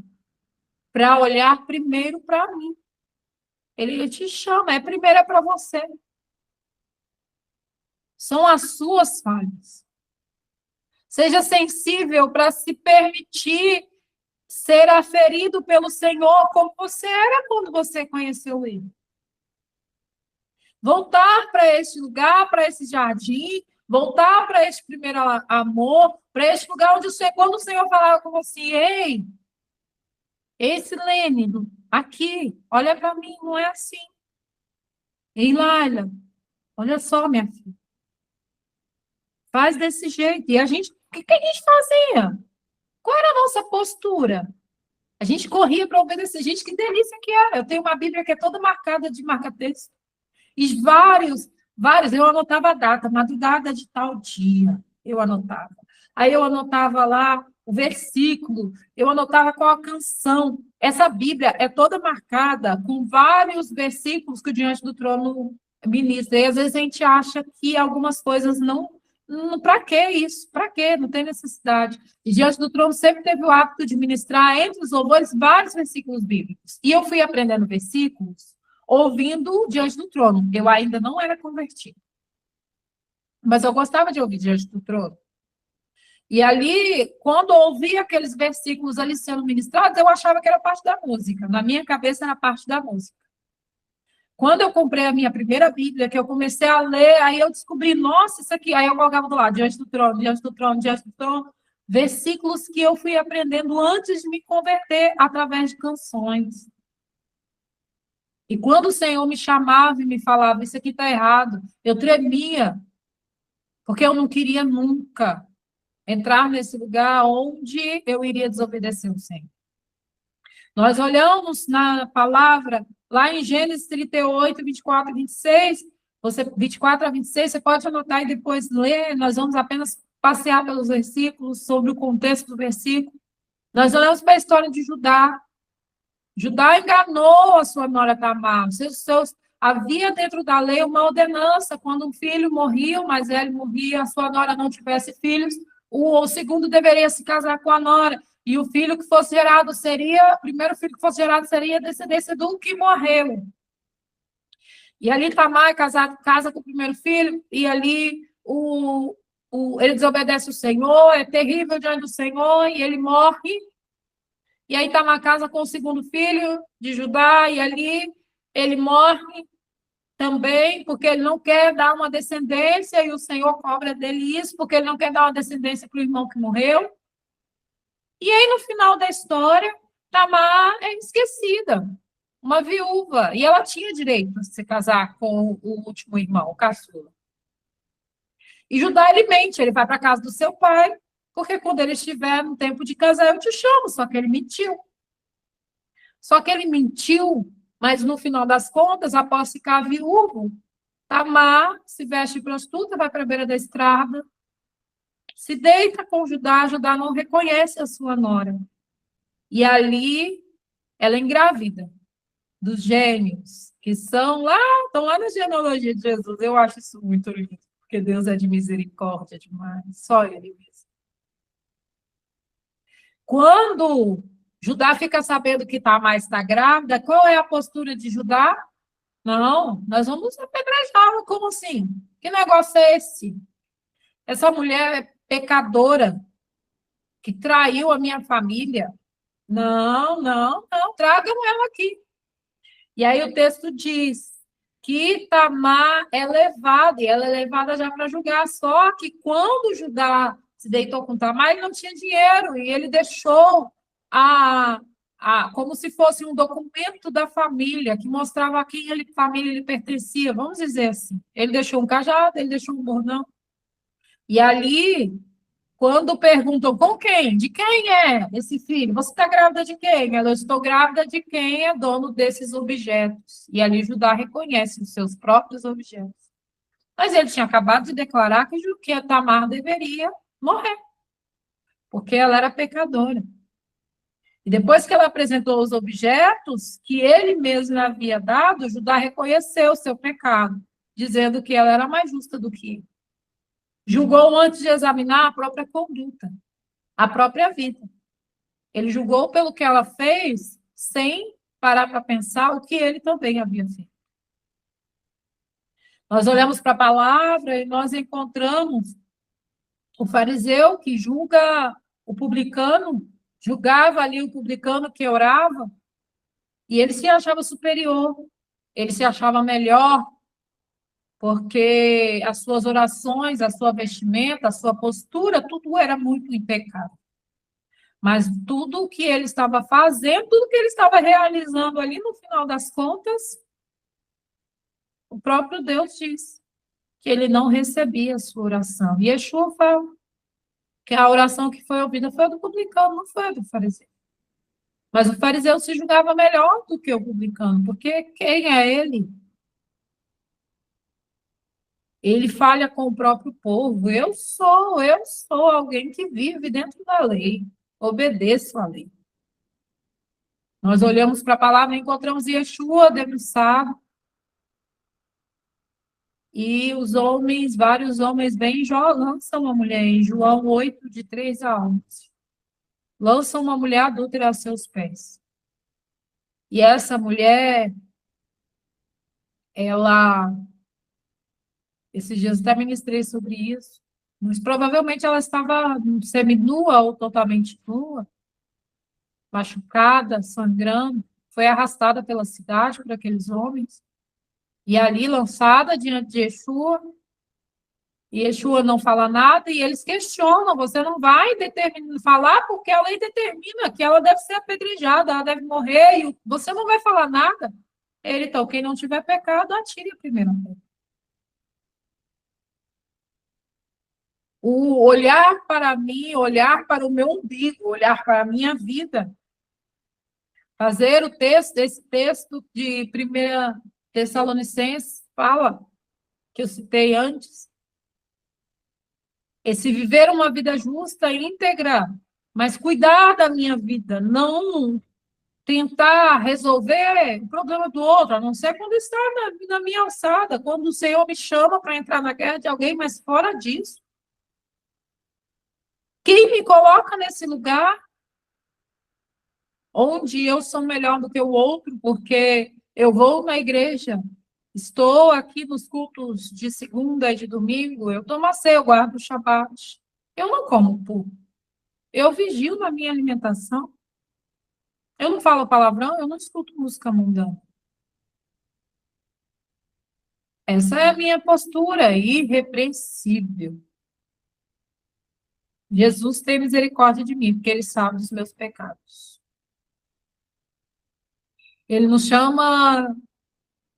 para olhar primeiro para mim. Ele te chama, primeiro é para você. São as suas falhas. Seja sensível para se permitir ser aferido pelo Senhor como você era quando você conheceu Ele. Voltar para este lugar, para esse jardim, voltar para este primeiro amor, para este lugar onde quando o Senhor falava com você, ei, esse Lênin, aqui, olha para mim, não é assim. Ei, Laila, olha só, minha filha. Faz desse jeito. E a gente, o que a gente fazia? Qual era a nossa postura? A gente corria para obedecer. Gente, que delícia que era. Eu tenho uma Bíblia que é toda marcada de marca-texto. E vários, eu anotava a data, madrugada de tal dia, eu anotava. Aí eu anotava lá o versículo, eu anotava qual a canção. Essa Bíblia é toda marcada com vários versículos que o Diante do Trono ministra. E às vezes a gente acha que algumas coisas não Para que isso? Para quê? Não tem necessidade. E diante do trono sempre teve o hábito de ministrar entre os louvores vários versículos bíblicos. E eu fui aprendendo versículos ouvindo diante do trono. Eu ainda não era convertida. Mas eu gostava de ouvir diante do trono. E ali, quando eu ouvia aqueles versículos ali sendo ministrados, eu achava que era parte da música. Na minha cabeça era parte da música. Quando eu comprei a minha primeira Bíblia, que eu comecei a ler, aí eu descobri, nossa, isso aqui. Aí eu colocava do lado, diante do trono, diante do trono, diante do trono. Versículos que eu fui aprendendo antes de me converter através de canções. E quando o Senhor me chamava e me falava, isso aqui está errado, eu tremia, porque eu não queria nunca entrar nesse lugar onde eu iria desobedecer o Senhor. Nós olhamos na palavra, lá em Gênesis 38, 24 e 26, 24 a 26, você pode anotar e depois ler, nós vamos apenas passear pelos versículos, sobre o contexto do versículo. Nós olhamos para a história de Judá. Judá enganou a sua nora Tamar. Havia dentro da lei uma ordenança, quando um filho morria, o mais velho morria, a sua nora não tivesse filhos, o segundo deveria se casar com a nora. E o filho que fosse gerado seria, o primeiro filho que fosse gerado seria a descendência do que morreu. E ali Tamar casa com o primeiro filho, e ali ele desobedece o Senhor, é terrível diante do Senhor, e ele morre. E aí Tamar casa com o segundo filho de Judá, e ali ele morre também, porque ele não quer dar uma descendência, e o Senhor cobra dele isso, porque ele não quer dar uma descendência para o irmão que morreu. E aí, no final da história, Tamar é esquecida, uma viúva, e ela tinha direito a se casar com o último irmão, o caçula. E Judá, ele mente, ele vai para a casa do seu pai, porque quando ele estiver no tempo de casar, eu te chamo, só que ele mentiu. Só que ele mentiu, mas no final das contas, após ficar viúvo, Tamar se veste prostituta, vai para a beira da estrada, se deita com Judá, Judá não reconhece a sua nora. E ali ela engravida dos gêmeos, que estão lá na genealogia de Jesus. Eu acho isso muito lindo, porque Deus é de misericórdia demais, só Ele mesmo. Quando Judá fica sabendo que Tamar está grávida, qual é a postura de Judá? Não, nós vamos apedrejá-la. Como assim? Que negócio é esse? Essa mulher é pecadora, que traiu a minha família. Não, tragam ela aqui. E aí o texto diz que Tamar é levada, e ela é levada já para julgar. Só que quando Judá se deitou com Tamar, ele não tinha dinheiro, e ele deixou como se fosse um documento da família, que mostrava a quem família ele pertencia, vamos dizer assim. Ele deixou um cajado, ele deixou um bordão. E ali, quando perguntam com quem, de quem é esse filho? Você está grávida de quem? Ela, eu estou grávida de quem é dono desses objetos. E ali Judá reconhece os seus próprios objetos. Mas ele tinha acabado de declarar que a Tamar deveria morrer, porque ela era pecadora. E depois que ela apresentou os objetos que ele mesmo havia dado, Judá reconheceu o seu pecado, dizendo que ela era mais justa do que ele. Julgou antes de examinar a própria conduta, a própria vida. Ele julgou pelo que ela fez, sem parar para pensar o que ele também havia feito. Nós olhamos para a palavra e nós encontramos o fariseu que julga o publicano, julgava ali o publicano que orava, e ele se achava superior, ele se achava melhor, porque as suas orações, a sua vestimenta, a sua postura, tudo era muito impecável. Mas tudo o que ele estava fazendo, tudo que ele estava realizando ali, no final das contas, o próprio Deus diz que ele não recebia a sua oração. E Yeshua fala que a oração que foi ouvida foi a do publicano, não foi a do fariseu. Mas o fariseu se julgava melhor do que o publicano, porque quem é ele? Ele falha com o próprio povo. Eu sou alguém que vive dentro da lei, obedeço à lei. Nós olhamos para a palavra e encontramos Yeshua debruçado, E os homens, vários homens vêm e lançam uma mulher em João 8, de 3 a 11. Lançam uma mulher adúltera a seus pés. E essa mulher, ela... Esses dias até ministrei sobre isso. Mas provavelmente ela estava seminua ou totalmente nua, machucada, sangrando. Foi arrastada pela cidade por aqueles homens. E ali lançada diante de Yeshua. E Yeshua não fala nada e eles questionam. Você não vai falar porque a lei determina que ela deve ser apedrejada, ela deve morrer. E você não vai falar nada. Ele, então, quem não tiver pecado, atire a primeira pedra. O olhar para mim, olhar para o meu umbigo, olhar para a minha vida. Fazer o texto, esse texto de 1 Tessalonicenses fala, que eu citei antes. Esse viver uma vida justa e íntegra, mas cuidar da minha vida, não tentar resolver o problema do outro, a não ser quando está na minha alçada, quando o Senhor me chama para entrar na guerra de alguém, mas fora disso. Quem me coloca nesse lugar onde eu sou melhor do que o outro, porque eu vou na igreja, estou aqui nos cultos de segunda e de domingo, eu tomo a ceia, eu guardo o Shabat. Eu não como pouco. Eu vigio na minha alimentação. Eu não falo palavrão, eu não escuto música mundana. Essa é a minha postura irrepreensível. Jesus tem misericórdia de mim, porque ele sabe dos meus pecados. Ele nos chama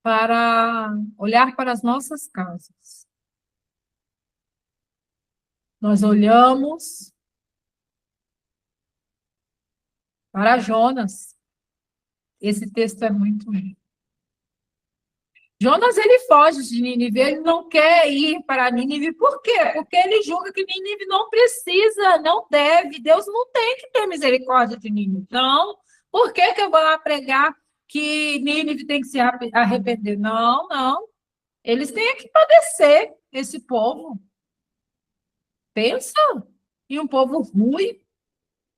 para olhar para as nossas casas. Nós olhamos para Jonas. Esse texto é muito lindo. Jonas, ele foge de Nínive, ele não quer ir para Nínive. Por quê? Porque ele julga que Nínive não precisa, não deve. Deus não tem que ter misericórdia de Nínive. Não. Por que eu vou lá pregar que Nínive tem que se arrepender? Não, não. Eles têm que padecer, esse povo. Pensa em um povo ruim.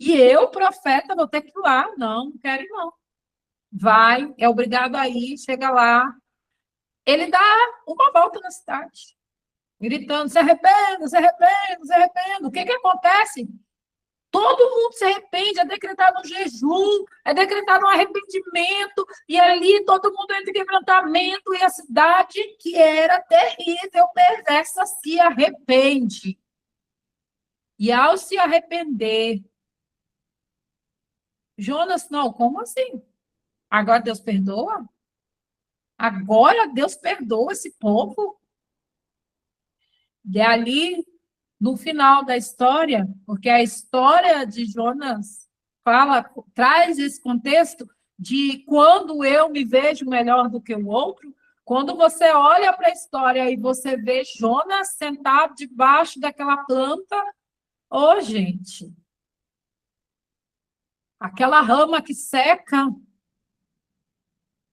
E eu, profeta, vou ter que ir lá. Não, não quero ir, não. Vai, é obrigado a ir, chega lá. Ele dá uma volta na cidade, gritando, se arrependa, se arrependa, se arrependa. O que acontece? Todo mundo se arrepende, é decretado um jejum, é decretado um arrependimento, e ali todo mundo entra em quebrantamento, e a cidade, que era terrível, perversa, se arrepende. E ao se arrepender, Jonas, não, como assim? Agora Deus perdoa? Agora Deus perdoa esse povo? E ali, no final da história, porque a história de Jonas traz esse contexto de quando eu me vejo melhor do que o outro, quando você olha para a história e você vê Jonas sentado debaixo daquela planta, ô, gente, aquela rama que seca,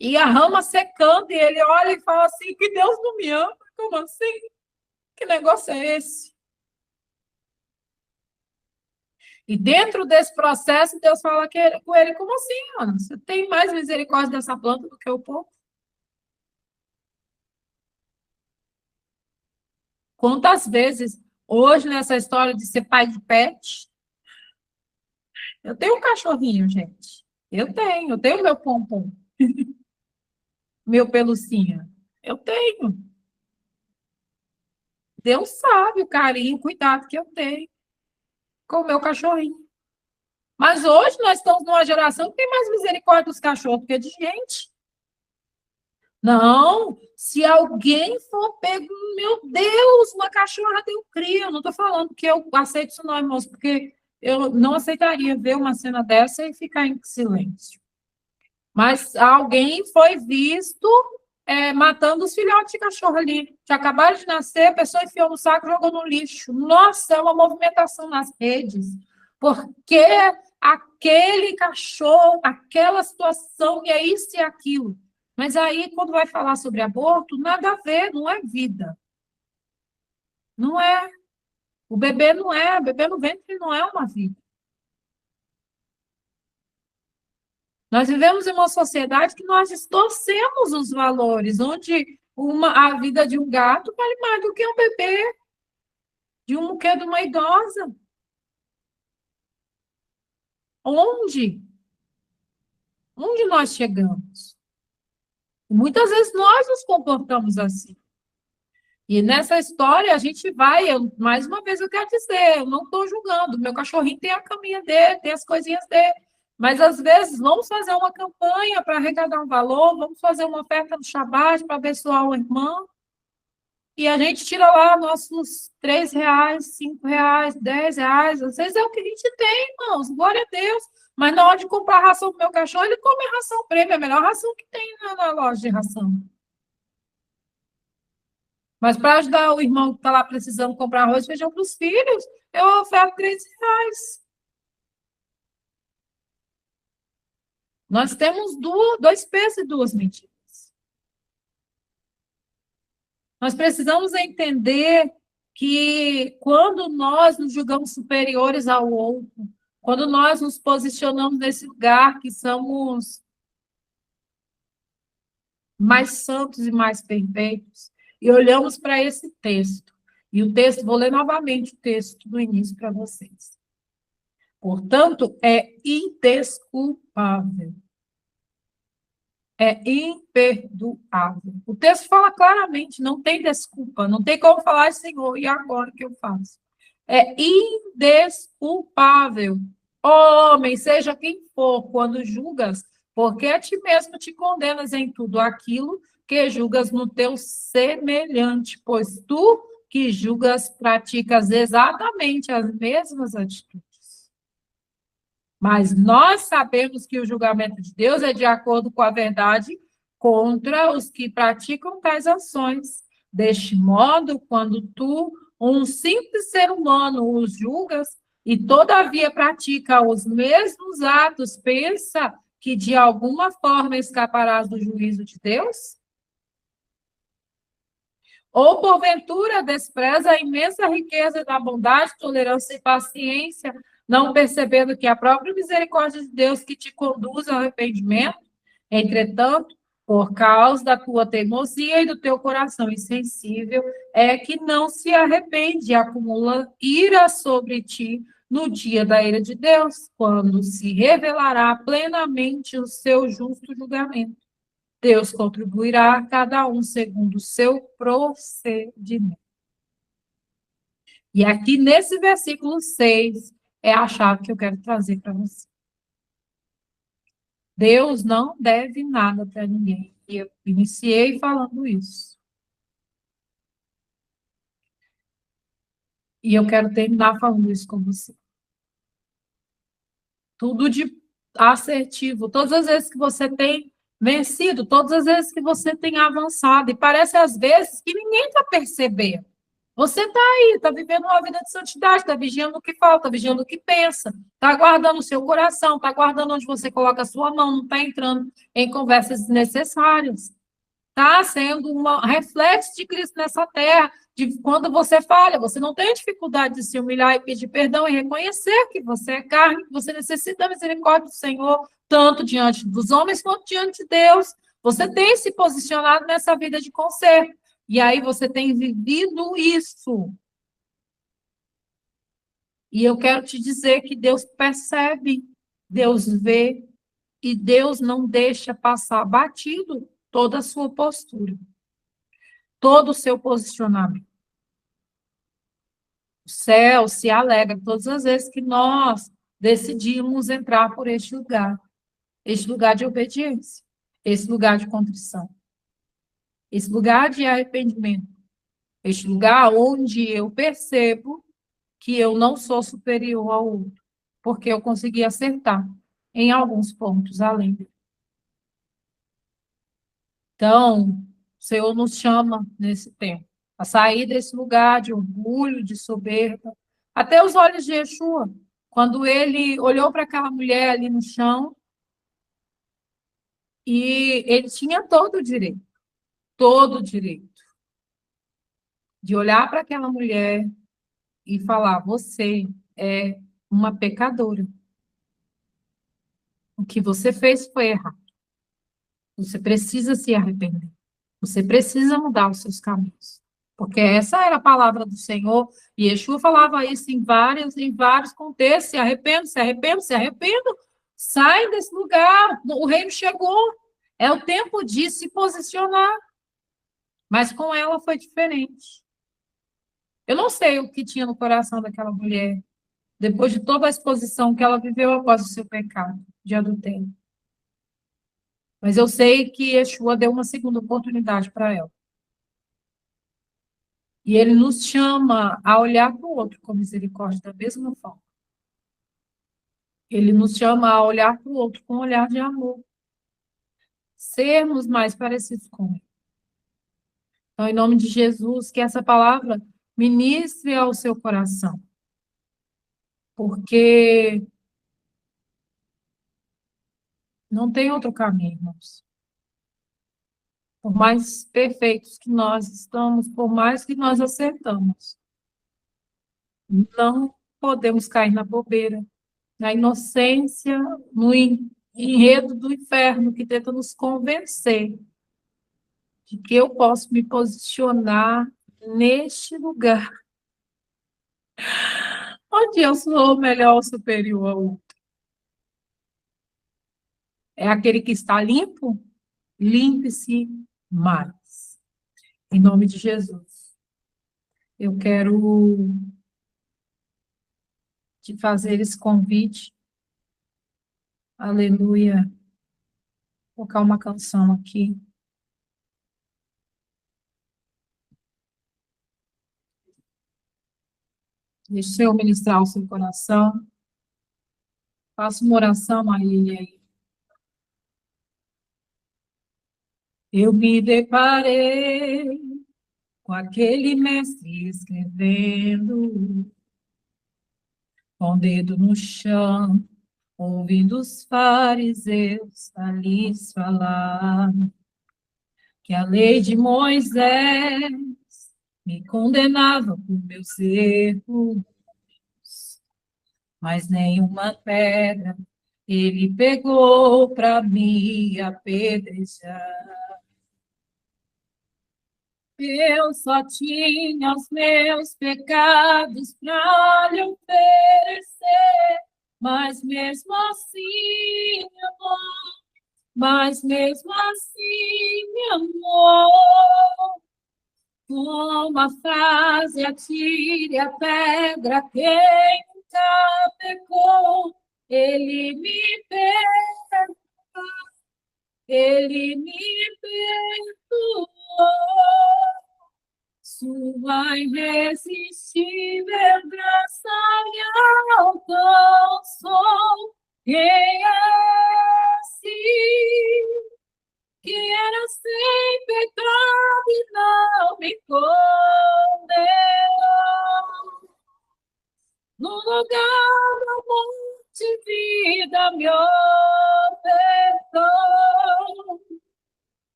e a rama secando, e ele olha e fala assim, que Deus não me ama, como assim? Que negócio é esse? E dentro desse processo, Deus fala com ele, como assim, mano? Você tem mais misericórdia dessa planta do que o povo? Quantas vezes, hoje, nessa história de ser pai de pet, eu tenho um cachorrinho, gente. Eu tenho meu pompom. Meu pelucinha. Eu tenho. Deus sabe o carinho, o cuidado que eu tenho com o meu cachorrinho. Mas hoje nós estamos numa geração que tem mais misericórdia dos cachorros do que de gente. Não, se alguém for pego, meu Deus, uma cachorra deu cria. Eu não estou falando que eu aceito isso não, irmãos, porque eu não aceitaria ver uma cena dessa e ficar em silêncio. Mas alguém foi visto matando os filhotes de cachorro ali. Que acabaram de nascer, a pessoa enfiou no saco e jogou no lixo. Nossa, é uma movimentação nas redes. Porque aquele cachorro, aquela situação, e é isso e aquilo. Mas aí, quando vai falar sobre aborto, nada a ver, não é vida. Não é. O bebê no ventre não é uma vida. Nós vivemos em uma sociedade que nós distorcemos os valores, onde a vida de um gato vale mais do que um bebê, de uma idosa. Onde? Onde nós chegamos? Muitas vezes nós nos comportamos assim. E nessa história a gente vai, mais uma vez eu quero dizer, eu não estou julgando, meu cachorrinho tem a caminha dele, tem as coisinhas dele, mas às vezes vamos fazer uma campanha para arrecadar um valor, vamos fazer uma oferta no Shabat para abençoar o irmão, e a gente tira lá nossos R$ 3, R$ 5, R$ 10, às vezes é o que a gente tem, irmãos, glória a Deus, mas na hora de comprar ração para o meu cachorro, ele come ração prêmio, é a melhor ração que tem na loja de ração. Mas para ajudar o irmão que está lá precisando comprar arroz e feijão para os filhos, eu oferto R$ 3. Nós temos dois pesos e duas medidas. Nós precisamos entender que quando nós nos julgamos superiores ao outro, quando nós nos posicionamos nesse lugar que somos mais santos e mais perfeitos, e olhamos para esse texto, e o texto, vou ler novamente o texto do início para vocês. Portanto, é indesculpável. É imperdoável. O texto fala claramente, não tem desculpa, não tem como falar, Senhor, e agora o que eu faço? É indesculpável. Homem, seja quem for, quando julgas, porque a ti mesmo te condenas em tudo aquilo que julgas no teu semelhante, pois tu que julgas praticas exatamente as mesmas atitudes. Mas nós sabemos que o julgamento de Deus é de acordo com a verdade contra os que praticam tais ações. Deste modo, quando tu, um simples ser humano, os julgas e todavia pratica os mesmos atos, pensa que de alguma forma escaparás do juízo de Deus? Ou, porventura, despreza a imensa riqueza da bondade, tolerância e paciência, não percebendo que a própria misericórdia de Deus que te conduz ao arrependimento? Entretanto, por causa da tua teimosia e do teu coração insensível, é que não se arrepende e acumula ira sobre ti no dia da ira de Deus, quando se revelará plenamente o seu justo julgamento. Deus contribuirá a cada um segundo o seu procedimento. E aqui nesse versículo 6 é a chave que eu quero trazer para você. Deus não deve nada para ninguém. E eu iniciei falando isso. E eu quero terminar falando isso com você. Tudo de assertivo. Todas as vezes que você tem vencido, todas as vezes que você tem avançado. E parece às vezes que ninguém está percebendo. Você está aí, está vivendo uma vida de santidade, está vigiando o que fala, está vigiando o que pensa, está guardando o seu coração, está guardando onde você coloca a sua mão, não está entrando em conversas desnecessárias. Está sendo um reflexo de Cristo nessa terra, de quando você falha, você não tem dificuldade de se humilhar e pedir perdão e reconhecer que você é carne, que você necessita da misericórdia do Senhor, tanto diante dos homens quanto diante de Deus. Você tem se posicionado nessa vida de conserto. E aí você tem vivido isso. E eu quero te dizer que Deus percebe, Deus vê, e Deus não deixa passar batido toda a sua postura, todo o seu posicionamento. O céu se alegra todas as vezes que nós decidimos entrar por este lugar de obediência, esse lugar de contrição. Esse lugar de arrependimento, este lugar onde eu percebo que eu não sou superior ao outro, porque eu consegui acertar em alguns pontos além dele. Então, o Senhor nos chama nesse tempo a sair desse lugar de orgulho, de soberba. Até os olhos de Yeshua, quando ele olhou para aquela mulher ali no chão, E ele tinha todo o direito de olhar para aquela mulher e falar: você é uma pecadora. O que você fez foi errado. Você precisa se arrepender. Você precisa mudar os seus caminhos. Porque essa era a palavra do Senhor, e Yeshua falava isso em vários contextos: se arrependo, se arrependo, se arrependo, sai desse lugar, o reino chegou. É o tempo de se posicionar. Mas com ela foi diferente. Eu não sei o que tinha no coração daquela mulher, depois de toda a exposição que ela viveu após o seu pecado de adultério. Mas eu sei que Yeshua deu uma segunda oportunidade para ela. E ele nos chama a olhar para o outro com misericórdia da mesma forma. Ele nos chama a olhar para o outro com um olhar de amor. Sermos mais parecidos com ele. Então, em nome de Jesus, que essa palavra ministre ao seu coração. Porque não tem outro caminho, irmãos. Por mais perfeitos que nós estamos, por mais que nós acertamos, não podemos cair na bobeira, na inocência, no enredo do inferno que tenta nos convencer de que eu posso me posicionar neste lugar onde eu sou o melhor ou superior ao outro. É aquele que está limpo? Limpe-se mais. Em nome de Jesus. Eu quero te fazer esse convite. Aleluia. Vou colocar uma canção aqui. Deixe o Senhor ministrar o seu coração. Faça uma oração a Ele aí. Eu me deparei com aquele mestre escrevendo, com o dedo no chão, ouvindo os fariseus ali falar que a lei de Moisés me condenava por meus erros, mas nenhuma pedra ele pegou para me apedrejar. Eu só tinha os meus pecados para lhe oferecer, mas mesmo assim, amor, mas mesmo assim, me amor. Com a frase, atire a pedra, quem nunca pecou, ele me perdoou, ele me perdoou. Sua irresistível graça me alcançou. Quem é esse que era sem pecado e não me condenou? No lugar da morte, vida me ofertou.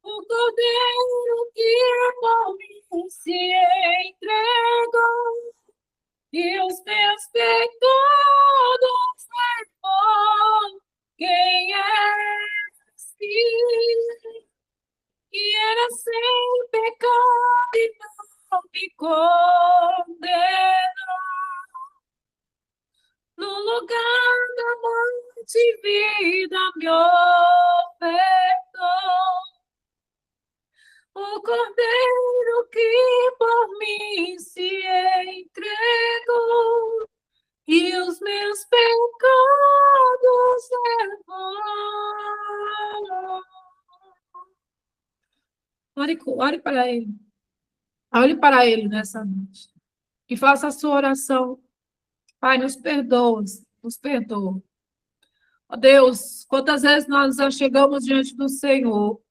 O Cordeiro que por mim se entregou, e os meus pecados levou. Quem é esse que era sem pecado e não me condenou? No lugar da morte, vida me ofertou. O Cordeiro que por mim se entregou, e os meus pecados levou. Ore para Ele. Olhe para Ele nessa noite. E faça a sua oração. Pai, nos perdoa, nos perdoa. Ó Deus, quantas vezes nós já chegamos diante do Senhor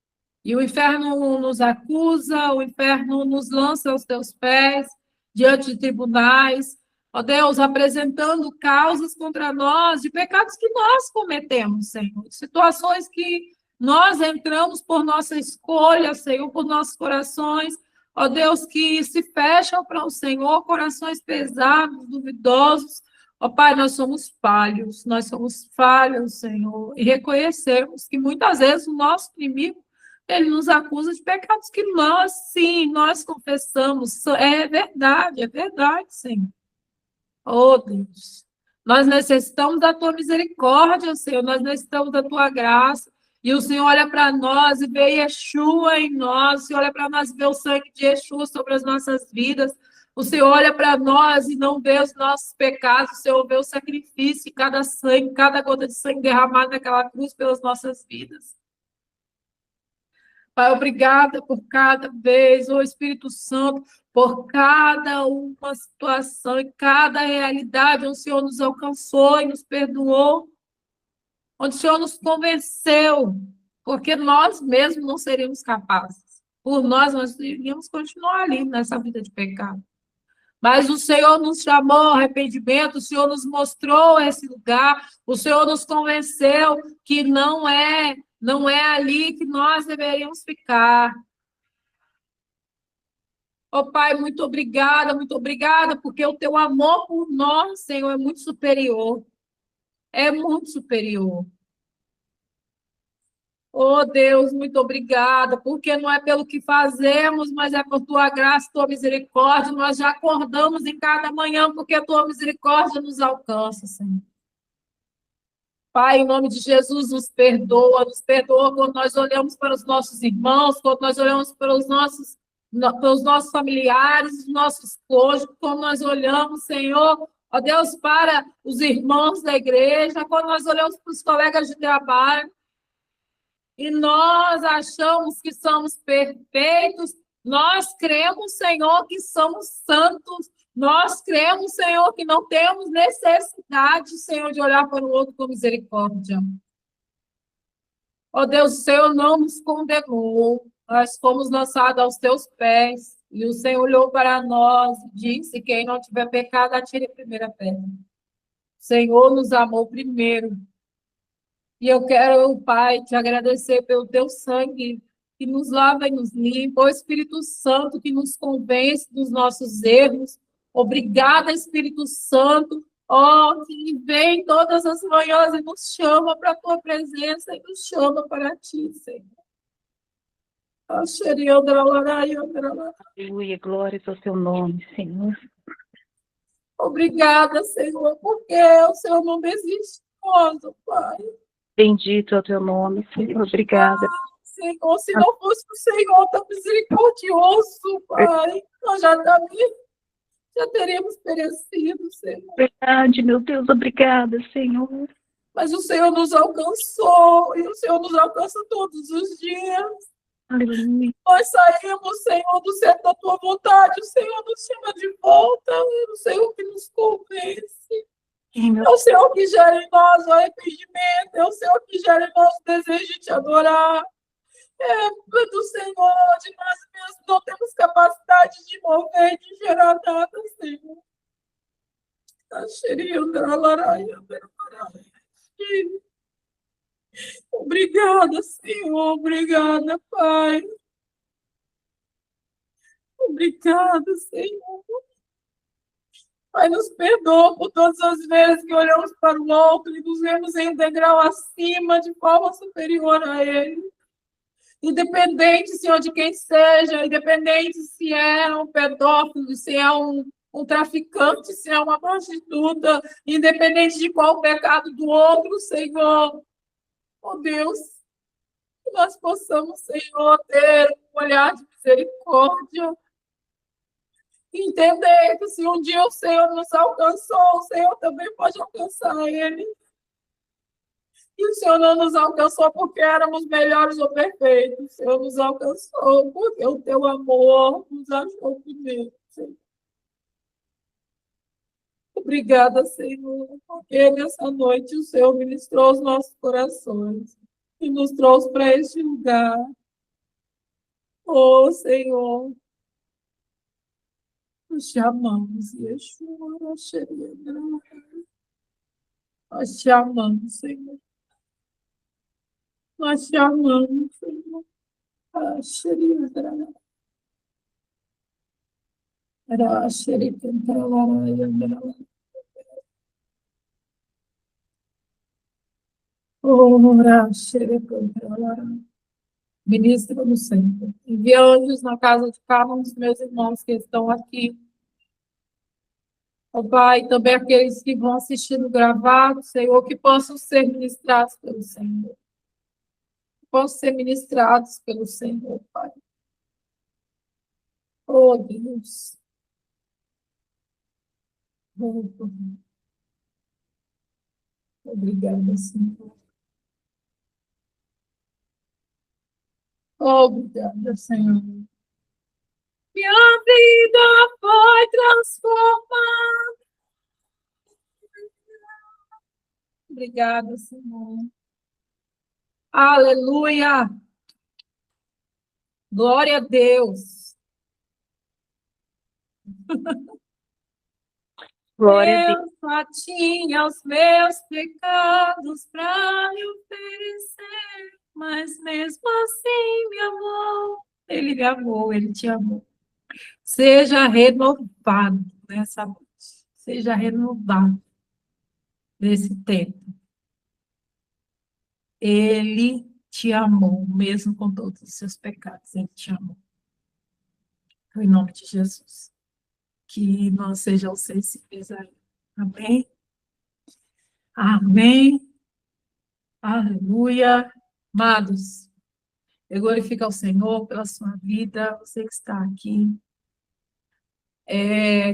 e o inferno nos acusa, o inferno nos lança aos teus pés, diante de tribunais, ó Deus, apresentando causas contra nós, de pecados que nós cometemos, Senhor, situações que Nós entramos por nossa escolha, Senhor, por nossos corações, ó Deus, que se fecham para o Senhor, corações pesados, duvidosos. Ó Pai, nós somos falhos, Senhor, e reconhecemos que muitas vezes o nosso inimigo, ele nos acusa de pecados que nós, sim, nós confessamos. É verdade, Senhor. Oh, Deus, nós necessitamos da tua misericórdia, Senhor, nós necessitamos da tua graça. E o Senhor olha para nós e vê Yeshua em nós, o Senhor olha para nós e vê o sangue de Yeshua sobre as nossas vidas. O Senhor olha para nós e não vê os nossos pecados, o Senhor vê o sacrifício, cada sangue, cada gota de sangue derramada naquela cruz pelas nossas vidas. Pai, obrigada por cada vez, ô Espírito Santo, por cada uma situação e cada realidade onde o Senhor nos alcançou e nos perdoou, onde o Senhor nos convenceu, porque nós mesmos não seríamos capazes. Por nós iríamos continuar ali nessa vida de pecado. Mas o Senhor nos chamou ao arrependimento, o Senhor nos mostrou esse lugar, o Senhor nos convenceu que não é ali que nós deveríamos ficar. Oh, Pai, muito obrigada, porque o teu amor por nós, Senhor, é muito superior. É muito superior. Oh, Deus, muito obrigada, porque não é pelo que fazemos, mas é por tua graça, tua misericórdia. Nós já acordamos em cada manhã, porque a tua misericórdia nos alcança, Senhor. Pai, em nome de Jesus, nos perdoa quando nós olhamos para os nossos irmãos, quando nós olhamos para os nossos familiares, os nossos cônjuges, quando nós olhamos, Senhor, ó Deus, para os irmãos da igreja, quando nós olhamos para os colegas de trabalho, e nós achamos que somos perfeitos, nós cremos, Senhor, que somos santos, nós cremos, Senhor, que não temos necessidade, Senhor, de olhar para o outro com misericórdia. Ó Deus, o Senhor não nos condenou, nós fomos lançados aos teus pés, e o Senhor olhou para nós e disse: quem não tiver pecado, atire a primeira pedra. O Senhor nos amou primeiro. E eu quero, Pai, te agradecer pelo teu sangue que nos lava e nos limpa, o Espírito Santo que nos convence dos nossos erros. Obrigada, Espírito Santo, que vem todas as manhãs e nos chama para a tua presença e nos chama para ti, Senhor. Aleluia, glórias ao teu nome, Senhor. Obrigada, Senhor, porque o Senhor não desiste de nós, Pai. Bendito é o teu nome, Senhor. Obrigada. Senhor, se não fosse o Senhor tão misericordioso, Pai, nós já teríamos perecido, Senhor. Verdade, meu Deus, obrigada, Senhor. Mas o Senhor nos alcançou, e o Senhor nos alcança todos os dias. Aleluia. Nós saímos, Senhor, do centro da tua vontade, o Senhor nos chama de volta, é o Senhor que nos convence. É o Senhor que gera em nós o arrependimento, é o Senhor que gera em nós o desejo de te adorar. É do Senhor, de nós mesmos não temos capacidade de mover, de gerar nada, Senhor. Obrigada, Senhor, obrigada, Pai. Obrigada, Senhor. Pai, nos perdoa por todas as vezes que olhamos para o outro e nos vemos em um degrau acima, de forma superior a ele. Independente, Senhor, de quem seja, independente se é um pedófilo, se é um traficante, se é uma prostituta, independente de qual o pecado do outro, Senhor. Oh, Deus, que nós possamos, Senhor, ter um olhar de misericórdia. Entender que se um dia o Senhor nos alcançou, o Senhor também pode alcançar ele. E o Senhor não nos alcançou porque éramos melhores ou perfeitos. O Senhor nos alcançou porque o teu amor nos achou primeiro, Senhor. Obrigada, Senhor, porque nessa noite o Senhor ministrou os nossos corações e nos trouxe para este lugar. Oh, Senhor, nós te amamos, Yeshua, nós te amamos, Senhor. Nós te amamos, Senhor. Ah, xerife, era xerife, ora, xerife, ministra no Senhor. Envia anjos na casa de cada um dos meus irmãos que estão aqui. Ó Pai, também aqueles que vão assistir no gravado, Senhor, que possam ser ministrados pelo Senhor. Que possam ser ministrados pelo Senhor, Pai. Oh, Deus. Oh, obrigada, Senhor. Obrigada, Senhor. Minha vida foi transformada. Obrigada, Senhor. Aleluia. Glória a Deus. Glória a Deus. Eu só tinha os meus pecados para me oferecer, mas mesmo assim me amou. Ele me amou, ele te amou. Seja renovado nessa noite. Seja renovado nesse tempo. Ele te amou, mesmo com todos os seus pecados. Ele te amou. Em nome de Jesus. Que não sejam sensíveis a ele. Amém? Amém. Aleluia. Amados, eu glorifico ao Senhor pela sua vida, você que está aqui.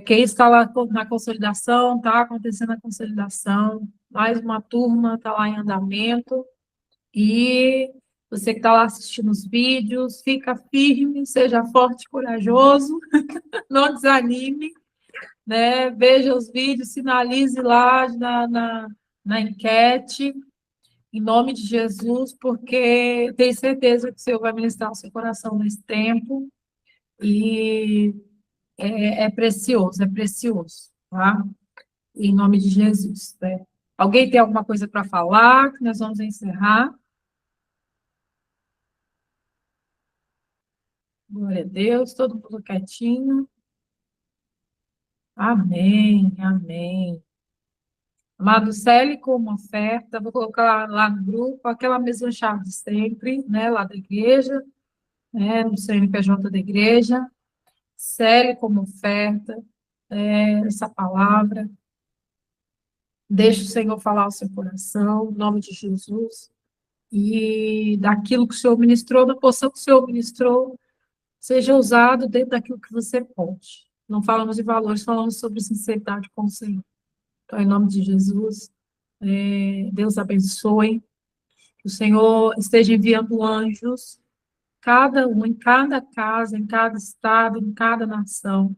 Quem está lá na consolidação, está acontecendo a consolidação. Mais uma turma está lá em andamento. E você que está lá assistindo os vídeos, fica firme, seja forte e corajoso, não desanime, né? Veja os vídeos, sinalize lá na enquete, em nome de Jesus, porque tenho certeza que o Senhor vai ministrar o seu coração nesse tempo, e é precioso, tá? Em nome de Jesus, né? Alguém tem alguma coisa para falar? Que nós vamos encerrar. Glória a Deus, todo mundo quietinho. Amém, amém. Amado, cele como oferta, vou colocar lá no grupo, aquela mesma chave de sempre, né, lá da igreja, né, no CNPJ da igreja. Cele como oferta, essa palavra. Deixe o Senhor falar ao seu coração, em nome de Jesus. E daquilo que o Senhor ministrou, da porção que o Senhor ministrou, seja usado dentro daquilo que você pode. Não falamos de valores, falamos sobre sinceridade com o Senhor. Então, em nome de Jesus, Deus abençoe. Que o Senhor esteja enviando anjos, cada um, em cada casa, em cada estado, em cada nação.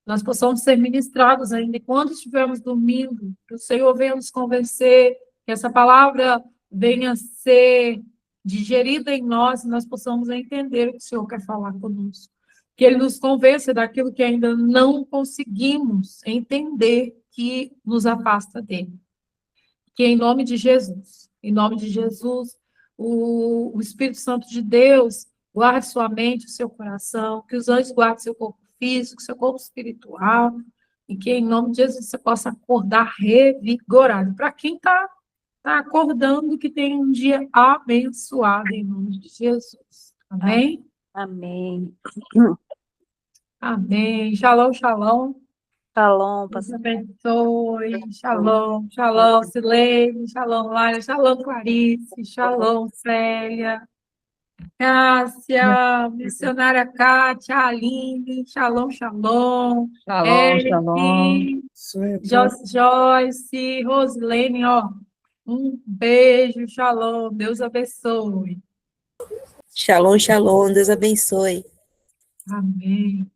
Nós possamos ser ministrados ainda, e quando estivermos dormindo, que o Senhor venha nos convencer, que essa palavra venha ser digerida em nós, e nós possamos entender o que o Senhor quer falar conosco. Que Ele nos convença daquilo que ainda não conseguimos entender, que nos afasta dEle. Que em nome de Jesus, o Espírito Santo de Deus guarde sua mente, o seu coração, que os anjos guardem seu corpo físico, seu corpo espiritual, e que em nome de Jesus você possa acordar revigorado. Para quem está acordando, que tenha um dia abençoado em nome de Jesus. Amém? Amém. Amém. Shalom, shalom. Shalom, Deus pastor. abençoe. Shalom, shalom, Silene. Shalom, Lária. Shalom, Clarice. Shalom, Célia. Cássia, missionária Kátia, Aline. Shalom, shalom. Shalom, shalom. Eric, Joyce, Rosilene, ó. Um beijo, shalom. Deus abençoe. Shalom, shalom. Deus abençoe. Amém.